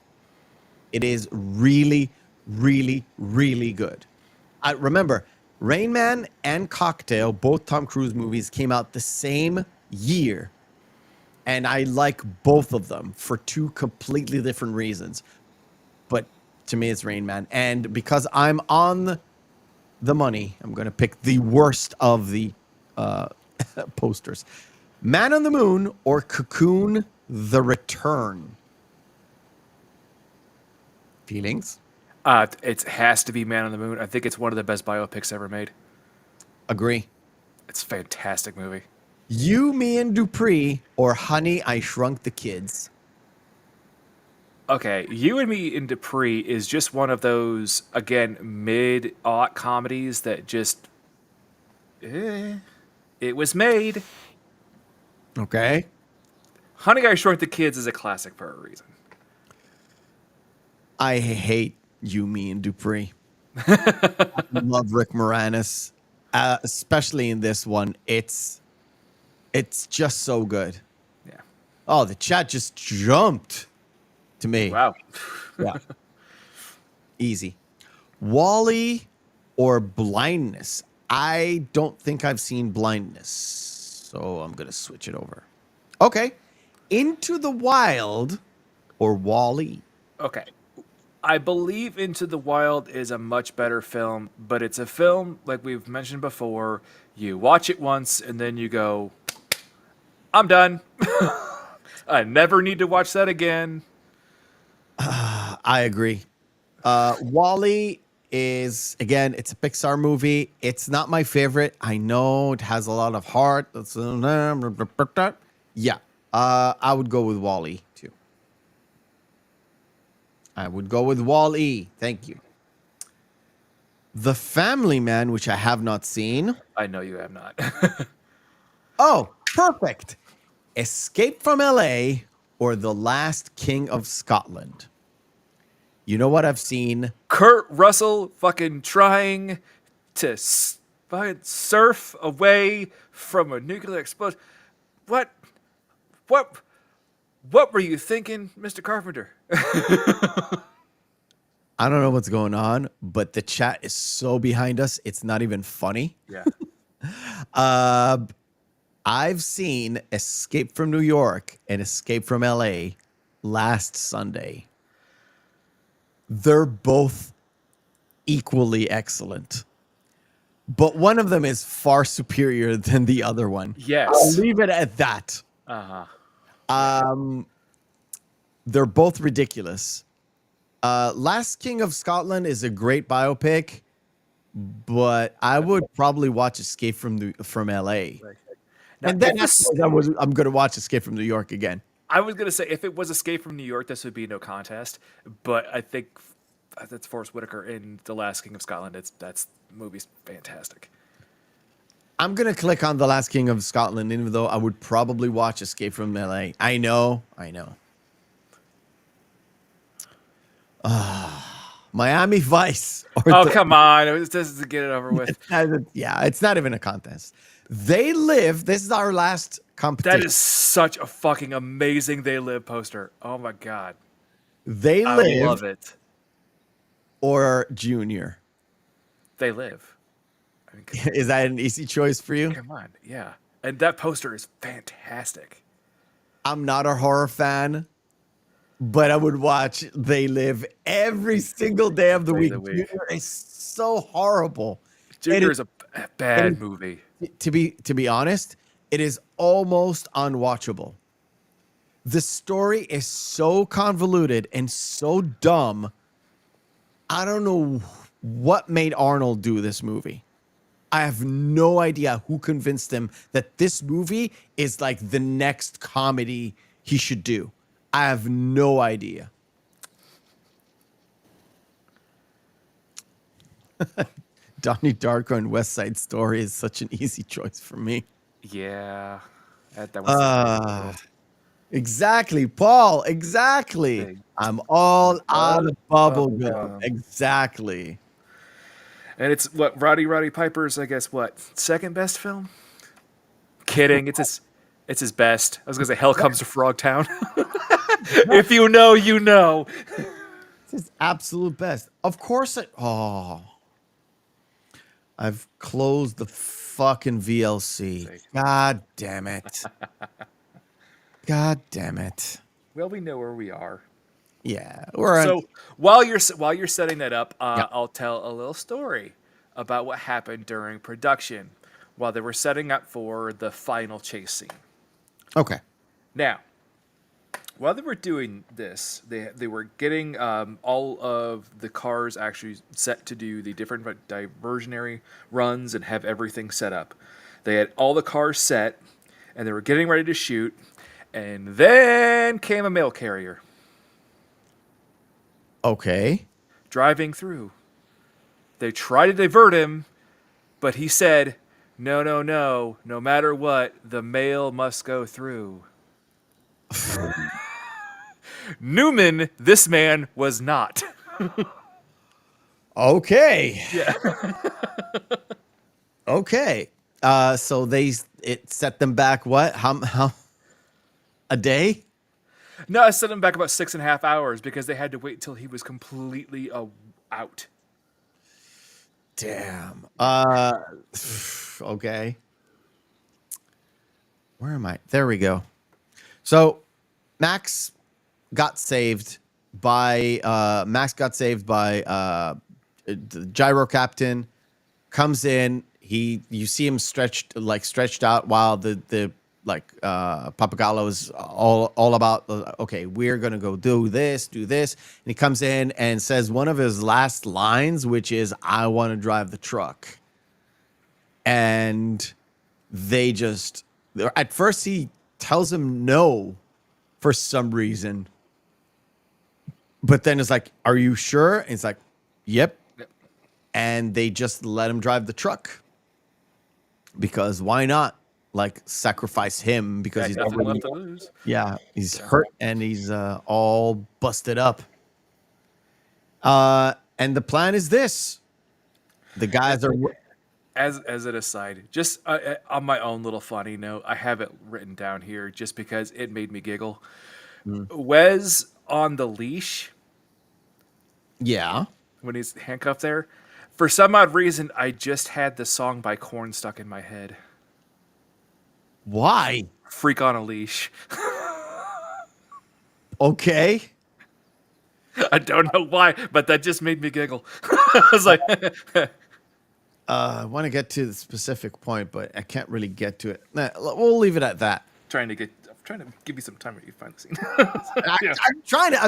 really, really, really good. I remember Rain Man and Cocktail, both Tom Cruise movies, came out the same year. And I like both of them for two completely different reasons. But to me, it's Rain Man. And because I'm on the money, I'm going to pick the worst of the posters. Man on the Moon or Cocoon The Return? Feelings? It has to be Man on the Moon. I think it's one of the best biopics ever made. Agree. It's a fantastic movie. You, Me, and Dupree, or Honey, I Shrunk the Kids. Okay, You and Me in Dupree is just one of those, again, mid-aught comedies that just... it was made. Okay. Honey, I Shrunk the Kids is a classic for a reason. I hate You, Me, and Dupree. I love Rick Moranis, especially in this one. It's just so good. Yeah. Oh, the chat just jumped to me. Wow. Yeah. Easy. Wall-E or Blindness? I don't think I've seen Blindness, so I'm going to switch it over. Okay. Into the Wild or Wall-E? Okay. I believe Into the Wild is a much better film, but it's a film, like we've mentioned before, you watch it once and then you go, I'm done. I never need to watch that again. I agree. Wall-E is, again, it's a Pixar movie. It's not my favorite. I know it has a lot of heart. Yeah. I would go with Wall-E too. I would go with Wall-E. Thank you. The Family Man, which I have not seen. I know you have not. Oh, perfect. Escape from LA or The Last King of Scotland. You know what I've seen? Kurt Russell fucking trying to fucking surf away from a nuclear explosion. What were you thinking, Mr. Carpenter? I don't know what's going on, but the chat is so behind us. It's not even funny. Yeah. I've seen Escape from New York and Escape from LA last Sunday. They're both equally excellent, but one of them is far superior than the other one. Yes. I'll leave it at that. Uh-huh. They're both ridiculous. Last King of Scotland is a great biopic, but I would probably watch Escape from LA. Right. Now, And then I'm going to watch Escape from New York again. I was gonna say if it was Escape from New York, this would be no contest. But I think that's Forrest Whitaker in The Last King of Scotland. That's movie's fantastic. I'm going to click on The Last King of Scotland, even though I would probably watch Escape from LA. I know. Miami Vice. Oh, come on. It was just to get it over with. Yeah, it's not even a contest. They Live. This is our last competition. That is such a fucking amazing They Live poster. Oh, my God. They I Live love it. or Junior. They Live. I mean, Is that an easy choice for you? come on. Yeah. And that poster is fantastic. I'm not a horror fan, but I would watch They Live every single day of the week. Junior is so horrible. Junior is a bad movie. To be honest, it is almost unwatchable. The story is so convoluted and so dumb. I don't know what made Arnold do this movie. I have no idea who convinced him that this movie is like the next comedy he should do. I have no idea. Donnie Darko and West Side Story is such an easy choice for me. Yeah. That was Exactly, Paul. Exactly. Big. I'm all out of bubble gum. Exactly. And it's what Roddy Piper's, I guess, what, second best film? Kidding. It's his best. I was gonna say Hell Comes to Frogtown. If you know, you know. It's his absolute best. Of course I've closed the fucking VLC. God damn it. God damn it. Well, we know where we are. Yeah. So while you're setting that up, Yeah. I'll tell a little story about what happened during production while they were setting up for the final chase scene. Okay. Now, while they were doing this, they were getting all of the cars actually set to do the different diversionary runs and have everything set up. They had all the cars set, and they were getting ready to shoot, and then came a mail carrier Okay. driving through. They tried to divert him, but he said, "No, no, no. No matter what, the mail must go through." Newman, this man was not. Okay. Yeah. Okay. So it set them back what? How a day? No, I sent him back about 6.5 hours because they had to wait until he was completely out. Damn. Okay. Where am I? There we go. So Max got saved by the gyro captain comes in. You see him stretched out while the Papagallo is all about okay, we're gonna go do this, and he comes in and says one of his last lines, which is, "I want to drive the truck," and they just at first he tells him no for some reason, but then it's like, "Are you sure?" And it's like, "Yep." And they just let him drive the truck because why not? Like sacrifice him because he's nothing already, left to lose. yeah, he's hurt and he's all busted up. And the plan is this: the guys are As an aside, just on my own little funny note, I have it written down here just because it made me giggle. Wes on the leash yeah. when he's handcuffed there. For some odd reason, I just had the song by Korn stuck in my head. Why? Freak on a Leash. Okay. I don't know why, but that just made me giggle. I was like, I want to get to the specific point, but I can't really get to it. Nah, we'll leave it at that. I'm trying to give you some time when you find the scene. Yeah. I'm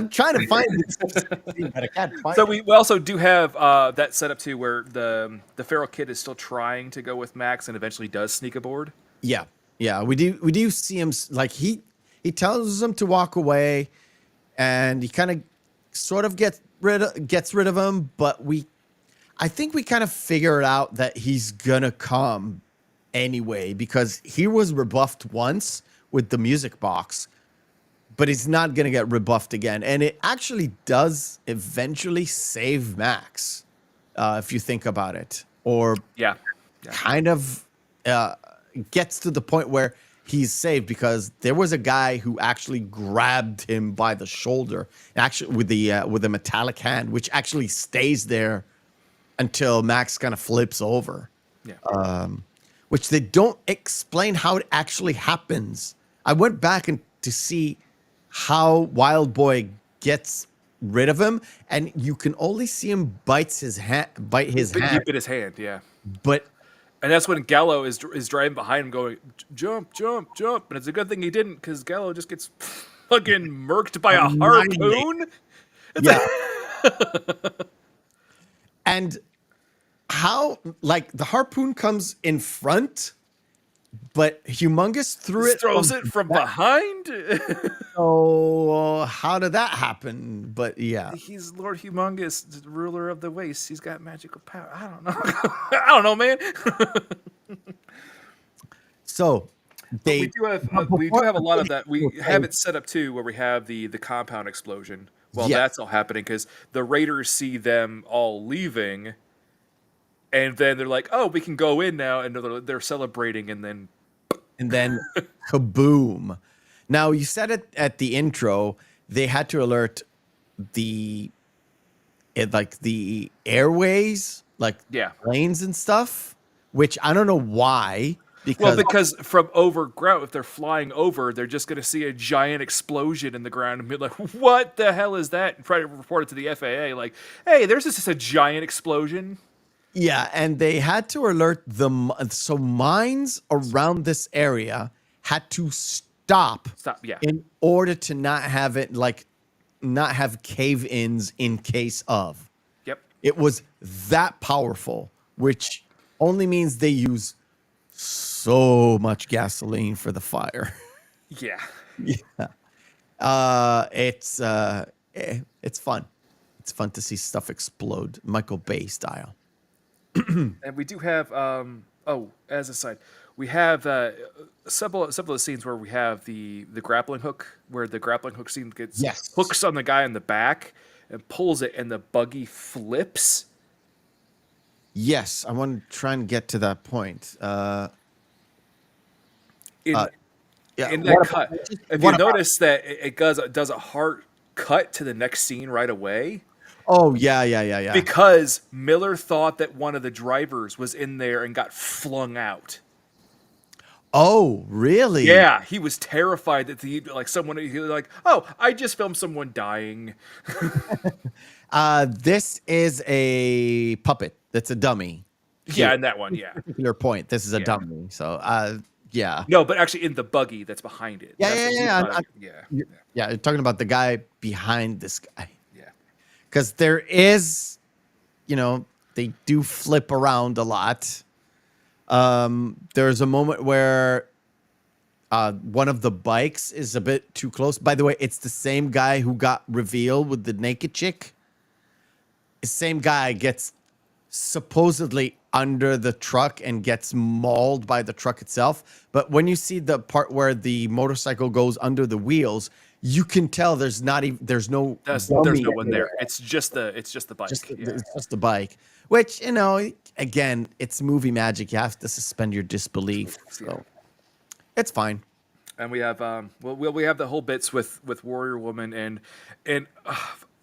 trying to find the specific scene, but I can't find So it. we also do have that set up too, where the feral kid is still trying to go with Max and eventually does sneak aboard. Yeah. Yeah, we do see him like he tells him to walk away, and he kind of sort of gets rid of him, but I think we kind of figured out that he's gonna come anyway because he was rebuffed once with the music box, but he's not gonna get rebuffed again, and it actually does eventually save Max, if you think about it, or Yeah. kind of gets to the point where he's saved because there was a guy who actually grabbed him by the shoulder, actually with a metallic hand, which actually stays there until Max kind of flips over. Yeah. Which they don't explain how it actually happens. I went back to see how Wild Boy gets rid of him, and you can only see him bite his hand, He bit his hand, yeah. but And that's when Gallo is driving behind him going, "Jump, jump, jump." And it's a good thing he didn't because Gallo just gets fucking murked by a harpoon. yeah. And how, like, the harpoon comes in front, but Humongous Throws it from behind. So how did that happen? But yeah. He's Lord Humongous, the ruler of the waste. He's got magical power. I don't know. I don't know, man. So we do have a lot of that. We have it set up too, where we have the compound explosion. Well, Yes. that's all happening because the raiders see them all leaving, and then they're like, "Oh, we can go in now," and they're celebrating, and then kaboom. Now you said it at the intro, they had to alert the airways, like Yeah. planes and stuff, which I don't know why. Because from over ground, if they're flying over, they're just going to see a giant explosion in the ground and be like, "What the hell is that?" And try to report it to the FAA, like, "Hey, there's just a giant explosion." Yeah, and they had to alert them. So mines around this area had to stop Yeah. in order to not have it not have cave-ins in case of. Yep. It was that powerful, which only means they use so much gasoline for the fire. Yeah. Yeah. It's fun. It's fun to see stuff explode, Michael Bay style. And we do have as a side, we have several of the scenes where we have the grappling hook, where the grappling hook scene gets Yes. hooks on the guy in the back and pulls it, and the buggy flips. Yes, I want to try and get to that point. In, Yeah, in that what cut, about- if what you about- notice that it does a hard cut to the next scene right away. Oh yeah. Because Miller thought that one of the drivers was in there and got flung out. Oh, really? Yeah, he was terrified that he was like, oh, I just filmed someone dying. This is a puppet. That's a dummy. Yeah, in that one, yeah. Particular point. This is a Yeah. dummy. So, yeah. No, but actually in the buggy that's behind it. Yeah, That's yeah, what he yeah, thought. Yeah, you're talking about the guy behind this guy. Yeah. Because there is, they do flip around a lot. There's a moment where one of the bikes is a bit too close. By the way, it's the same guy who got revealed with the naked chick. The same guy gets supposedly under the truck and gets mauled by the truck itself. But when you see the part where the motorcycle goes under the wheels, you can tell there's no There's no one there. It's just the bike. It's just the bike, which, again, it's movie magic. You have to suspend your disbelief. So it's fine. And we have we have the whole bits with Warrior Woman and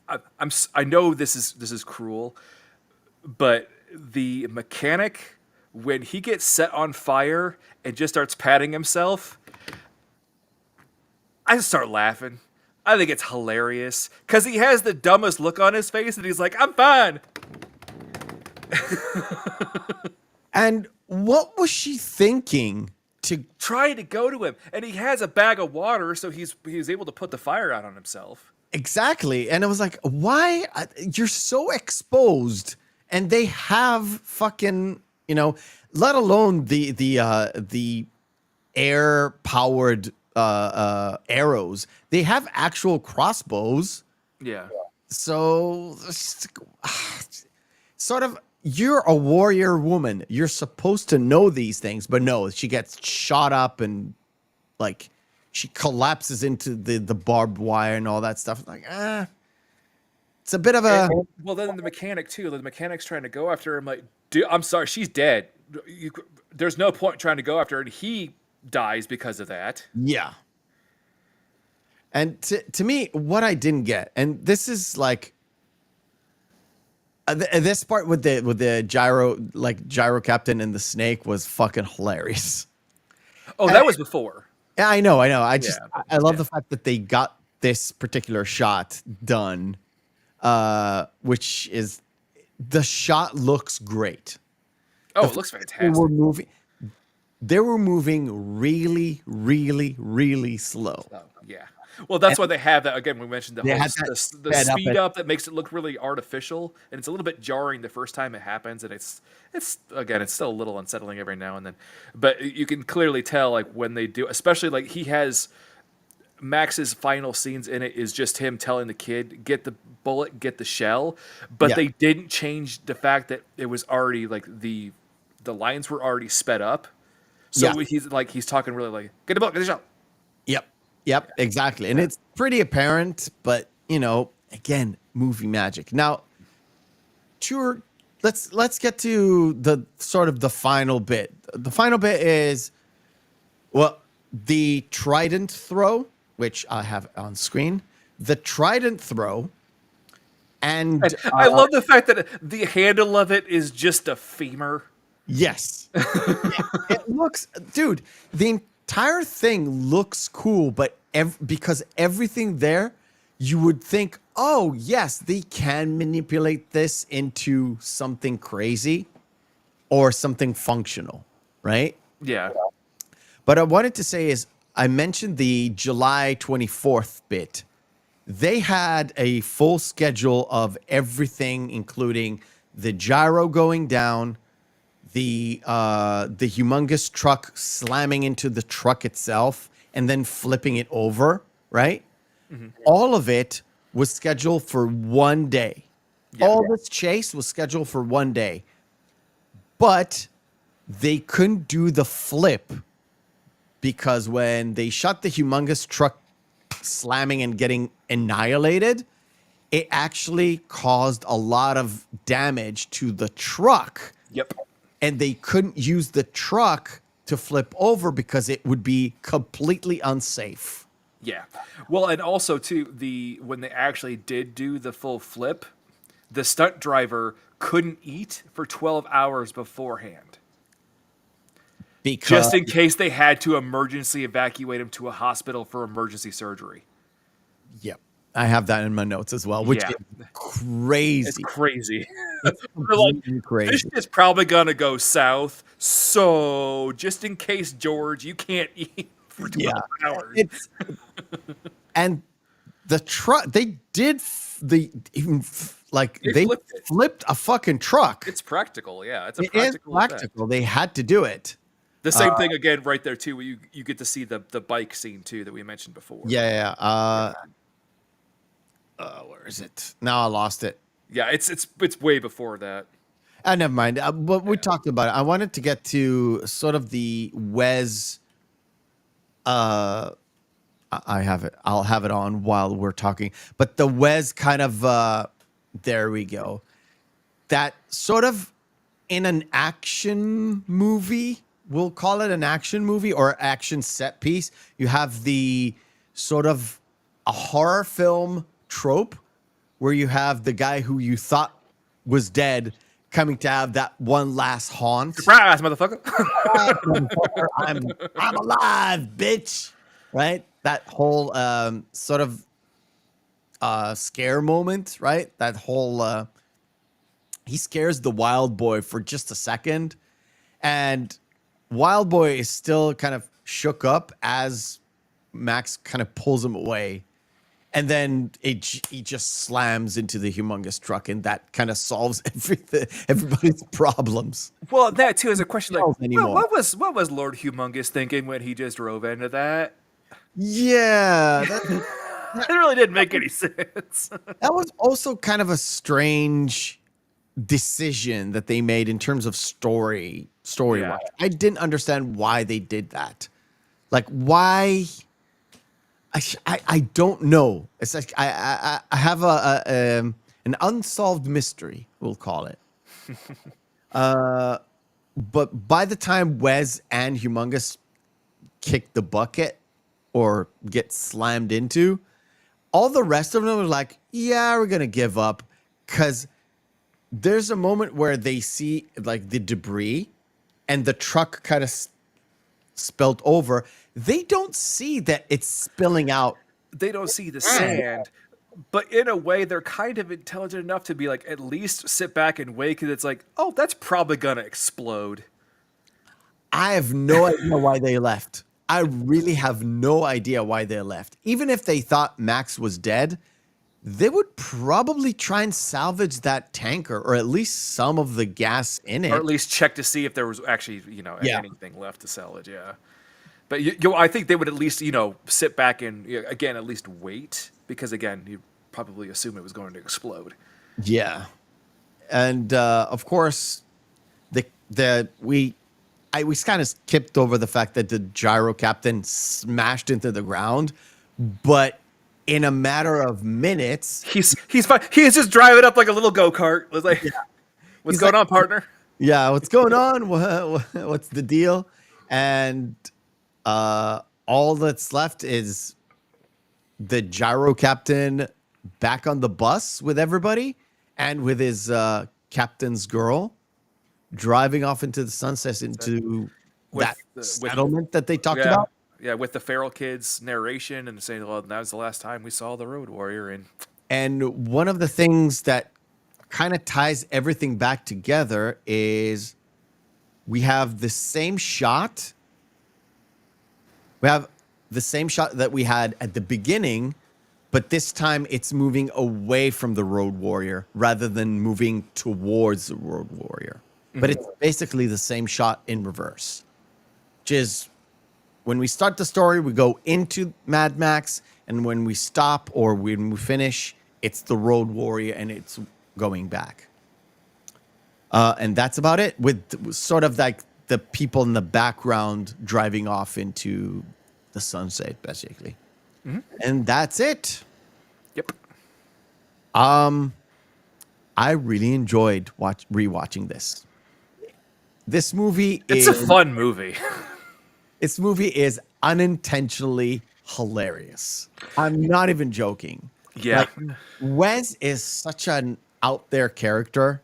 I know this is cruel, but the mechanic, when he gets set on fire and just starts patting himself, I just start laughing. I think it's hilarious because he has the dumbest look on his face and he's like, I'm fine. And what was she thinking to Trying to go to him, and he has a bag of water, so he was able to put the fire out on himself. exactly? And I was like, why? You're so exposed, and they have fucking, let alone the air powered arrows. They have actual crossbows. Yeah. So sort of, you're a warrior woman. You're supposed to know these things, but no, she gets shot up and she collapses into the barbed wire and all that stuff. It's a bit of a. Well, then the mechanic too. The mechanic's trying to go after him. Like, dude, I'm sorry, she's dead. There's no point trying to go after her, and he dies because of that. Yeah. And to me, what I didn't get, and this is like this part with the gyro captain and the snake was fucking hilarious. Oh, that was before. Yeah, I know. I love the fact that they got this particular shot done, which is, the shot looks great. Oh, it looks fantastic. They were moving really, really, really slow. Oh, yeah. Well, that's why they have that. Again, we mentioned the speed up up that makes it look really artificial, and it's a little bit jarring the first time it happens, and it's still a little unsettling every now and then. But you can clearly tell, like, when they do, especially like he has Max's final scenes in it is just him telling the kid, get the bullet, get the shell, but they didn't change the fact that it was already like the lines were already sped up. So he's talking really like, get the bullet, get the shell. Yep, exactly. And it's pretty apparent, but again, movie magic. Now, let's get to the sort of the final bit. The final bit is, the trident throw, which I have on screen. The trident throw, and I love the fact that the handle of it is just a femur. Yes. It looks, dude, the entire thing looks cool, but because everything there, you would think, oh, yes, they can manipulate this into something crazy or something functional, right? Yeah. But I wanted to say is, I mentioned the July 24th bit. They had a full schedule of everything, including the gyro going down, the humongous truck slamming into the truck itself and then flipping it over, right? All of it was scheduled for one day. Yeah. All this chase was scheduled for one day. But they couldn't do the flip because when they shot the humongous truck slamming and getting annihilated, it actually caused a lot of damage to the truck. Yep. And they couldn't use the truck to flip over because it would be completely unsafe. Yeah. Well, and also too, when they actually did do the full flip, the stunt driver couldn't eat for 12 hours beforehand. Because Just in case they had to emergency evacuate him to a hospital for emergency surgery. Yep. I have that in my notes as well, which Yeah. is crazy. It's crazy. It's They're like, really this crazy. is probably going to go south. So just in case, George, you can't eat for 12 hours. It's and the truck they did they flipped a fucking truck. It's practical. Yeah. It's a It is practical effect. practical. They had to do it. The same thing again right there too, where you get to see the bike scene too that we mentioned before. Yeah. Where is it? Now I lost it. Yeah, it's way before that. Never mind. But we talked about it. I wanted to get to sort of the Wes. I have it. I'll have it on while we're talking. But the Wes kind of. There we go. That sort of in an action movie. We'll call it an action movie or action set piece. You have the sort of a horror film trope where you have the guy who you thought was dead coming to have that one last haunt. Surprise, motherfucker! I'm alive, bitch. Right? That whole sort of scare moment, right? That whole he scares the wild boy for just a second, and Wild Boy is still kind of shook up as Max kind of pulls him away. And then he just slams into the humongous truck, and that kind of solves everybody's problems. Well, that too is a question like, Anymore. what was Lord Humongous thinking when he just drove into that? Yeah, It really didn't make any sense. that was also kind of a strange decision that they made in terms of story Yeah. wise. I didn't understand why they did that. Like, why? I don't know. It's like I have an unsolved mystery, we'll call it. But by the time Wes and Humongous kick the bucket or get slammed into, all the rest of them are like, yeah, we're gonna give up, because there's a moment where they see like the debris and the truck kind of spilled over. They don't see that it's spilling out. They don't see the sand, but in a way, they're kind of intelligent enough to be like, at least sit back and wait, because it's like, oh, that's probably gonna explode. I have no idea why they left. I really have no idea why they left. Even if they thought Max was dead, they would probably try and salvage that tanker, or at least some of the gas in it. Or at least check to see if there was actually, Yeah. anything left to salvage. Yeah. But I think they would at least, sit back and again, at least wait, because again, you probably assume it was going to explode. Yeah, and of course, we kind of skipped over the fact that the gyro captain smashed into the ground, but in a matter of minutes, He's fine. He's just driving up like a little go-kart. It's like, what's going on, partner? yeah, what's going on? What's the deal? And all that's left is the gyro captain back on the bus with everybody and with his captain's girl driving off into the sunset into that settlement that they talked about. Yeah, with the feral kids narration and saying, well, that was the last time we saw the Road Warrior. And one of the things that kind of ties everything back together is we have the same shot. We have the same shot that we had at the beginning, but this time it's moving away from the Road Warrior rather than moving towards the Road Warrior. but it's basically the same shot in reverse, which is when we start the story, we go into Mad Max, and when we stop or when we finish, it's the Road Warrior and it's going back. And that's about it, with sort of like the people in the background driving off into the sunset, basically. And that's it. Yep. I really enjoyed rewatching this. This movie It's a fun movie. This movie is unintentionally hilarious. I'm not even joking. Yeah. Like, Wes is such an out there character,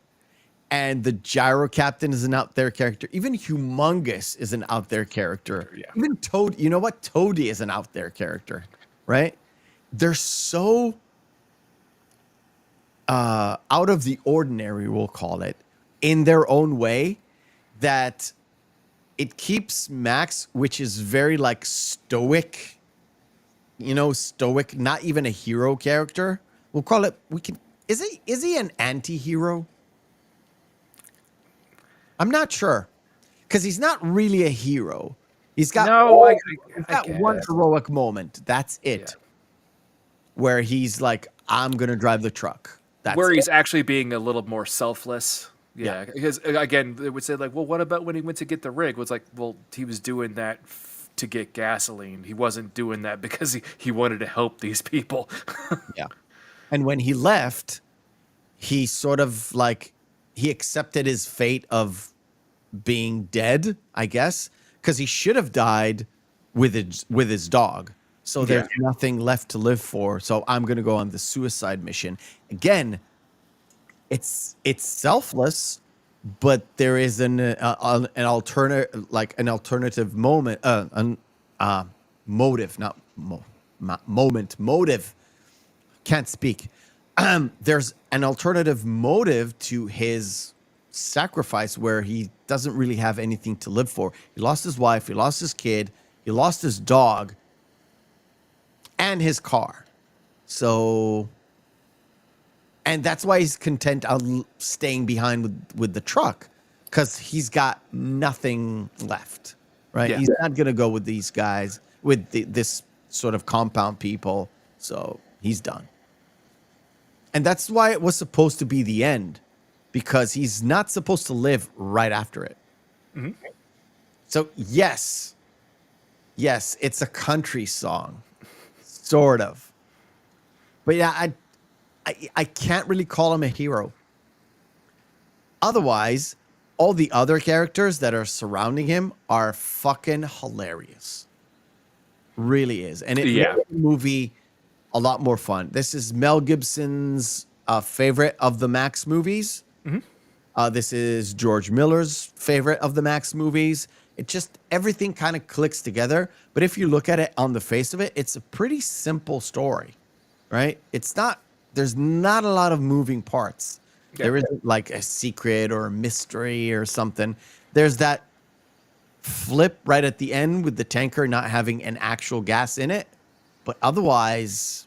and the Gyro Captain is an out there character. Even Humongous is an out there character. Yeah. Even Toad, you know what? Toady is an out there character, right? They're so out of the ordinary, we'll call it, in their own way, that it keeps Max, which is very like stoic, stoic, not even a hero character. We'll call it, is he an anti-hero? I'm not sure, because he's not really a hero. He's got, one heroic moment. That's it. Yeah. Where he's like, I'm going to drive the truck. That's Where he's it. actually being a little more selfless. Yeah, because again, they would say like, well, what about when he went to get the rig? It's like, well, he was doing that to get gasoline. He wasn't doing that because he wanted to help these people. Yeah. And when he left, he sort of like, he accepted his fate of being dead, I guess, because he should have died with his dog. So there's nothing left to live for. So I'm going to go on the suicide mission. Again, it's selfless, but there is an alternative moment, motive, not motive. Can't speak. There's an alternative motive to his sacrifice where he doesn't really have anything to live for. He lost his wife, he lost his kid, he lost his dog, and his car. So, and that's why he's content staying behind with the truck, because he's got nothing left, right? Yeah. He's not going to go with these guys, with this sort of compound people. So he's done. And that's why it was supposed to be the end, because he's not supposed to live right after it. Mm-hmm. So yes, it's a country song, sort of. But yeah, I can't really call him a hero. Otherwise, all the other characters that are surrounding him are fucking hilarious. Really is. And it makes the movie a lot more fun. This is Mel Gibson's favorite of the Max movies. Mm-hmm. This is George Miller's favorite of the Max movies. It just, everything kind of clicks together. But if you look at it on the face of it, it's a pretty simple story, right? There's not a lot of moving parts. Yeah. There isn't like a secret or a mystery or something. There's that flip right at the end with the tanker not having an actual gas in it. But otherwise,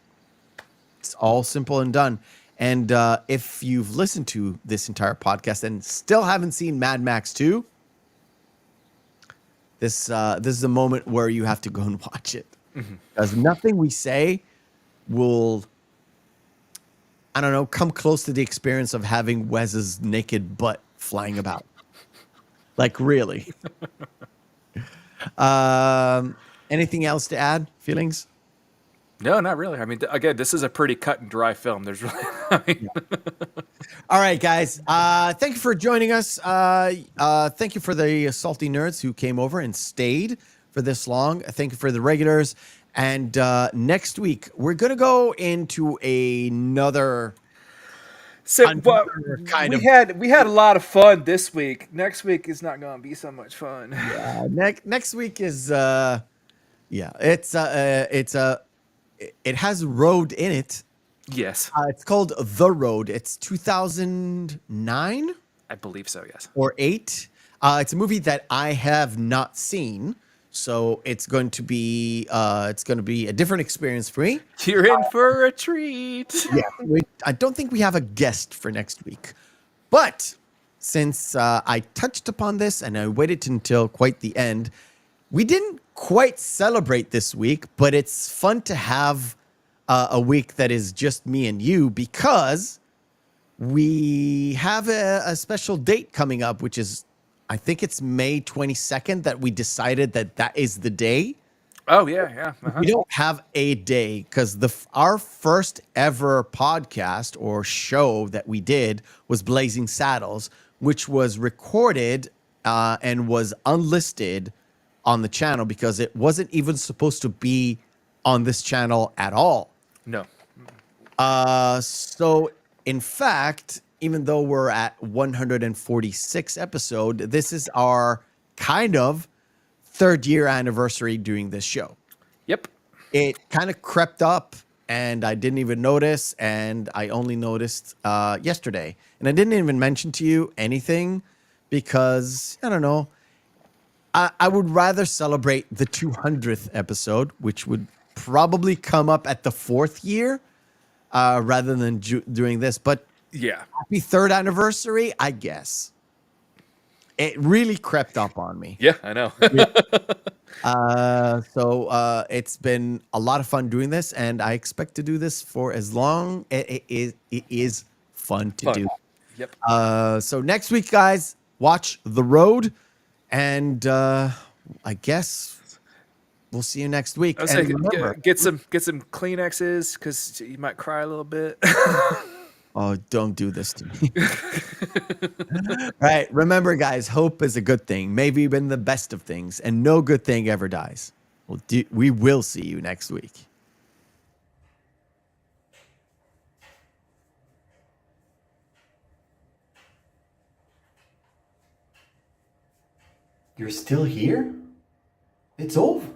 it's all simple and done. And if you've listened to this entire podcast and still haven't seen Mad Max 2, this is a moment where you have to go and watch it. Because nothing we say will, I don't know, come close to the experience of having Wes's naked butt flying about. Like, really. Anything else to add? Feelings? No, not really. I mean, again, this is a pretty cut and dry film. There's really, All right, guys. Thank you for joining us. Thank you for the salty nerds who came over and stayed for this long. Thank you for the regulars. And next week, we're going to go into another we had a lot of fun this week. Next week is not going to be so much fun. Yeah, next week is it has road in it. Yes. It's called The Road. It's 2009? I believe so, yes. Or 8. It's a movie that I have not seen, so it's going to be a different experience for me. You're in for a treat. Yeah, I don't think we have a guest for next week, but since I touched upon this and I waited until quite the end, we didn't quite celebrate this week, but it's fun to have a week that is just me and you because we have a special date coming up, which is, I think it's May 22nd that we decided that is the day. Oh, yeah. We don't have a day because our first ever podcast or show that we did was Blazing Saddles, which was recorded and was unlisted on the channel because it wasn't even supposed to be on this channel at all. No. So in fact, even though we're at 146 episode, this is our kind of third year anniversary doing this show. Yep. It kind of crept up and I didn't even notice. And I only noticed yesterday. And I didn't even mention to you anything because, I don't know, I would rather celebrate the 200th episode, which would probably come up at the 4th year rather than doing this. But yeah, happy third anniversary, I guess. It really crept up on me. Yeah, I know. So it's been a lot of fun doing this, and I expect to do this for as long. It is fun to do. Yep. So next week, guys, watch The Road, and I guess we'll see you next week. I was And saying, remember, get some Kleenexes because you might cry a little bit. oh, don't do this to me. All right. Remember, guys, hope is a good thing, maybe even the best of things, and no good thing ever dies. We will see you next week. You're still here? It's over.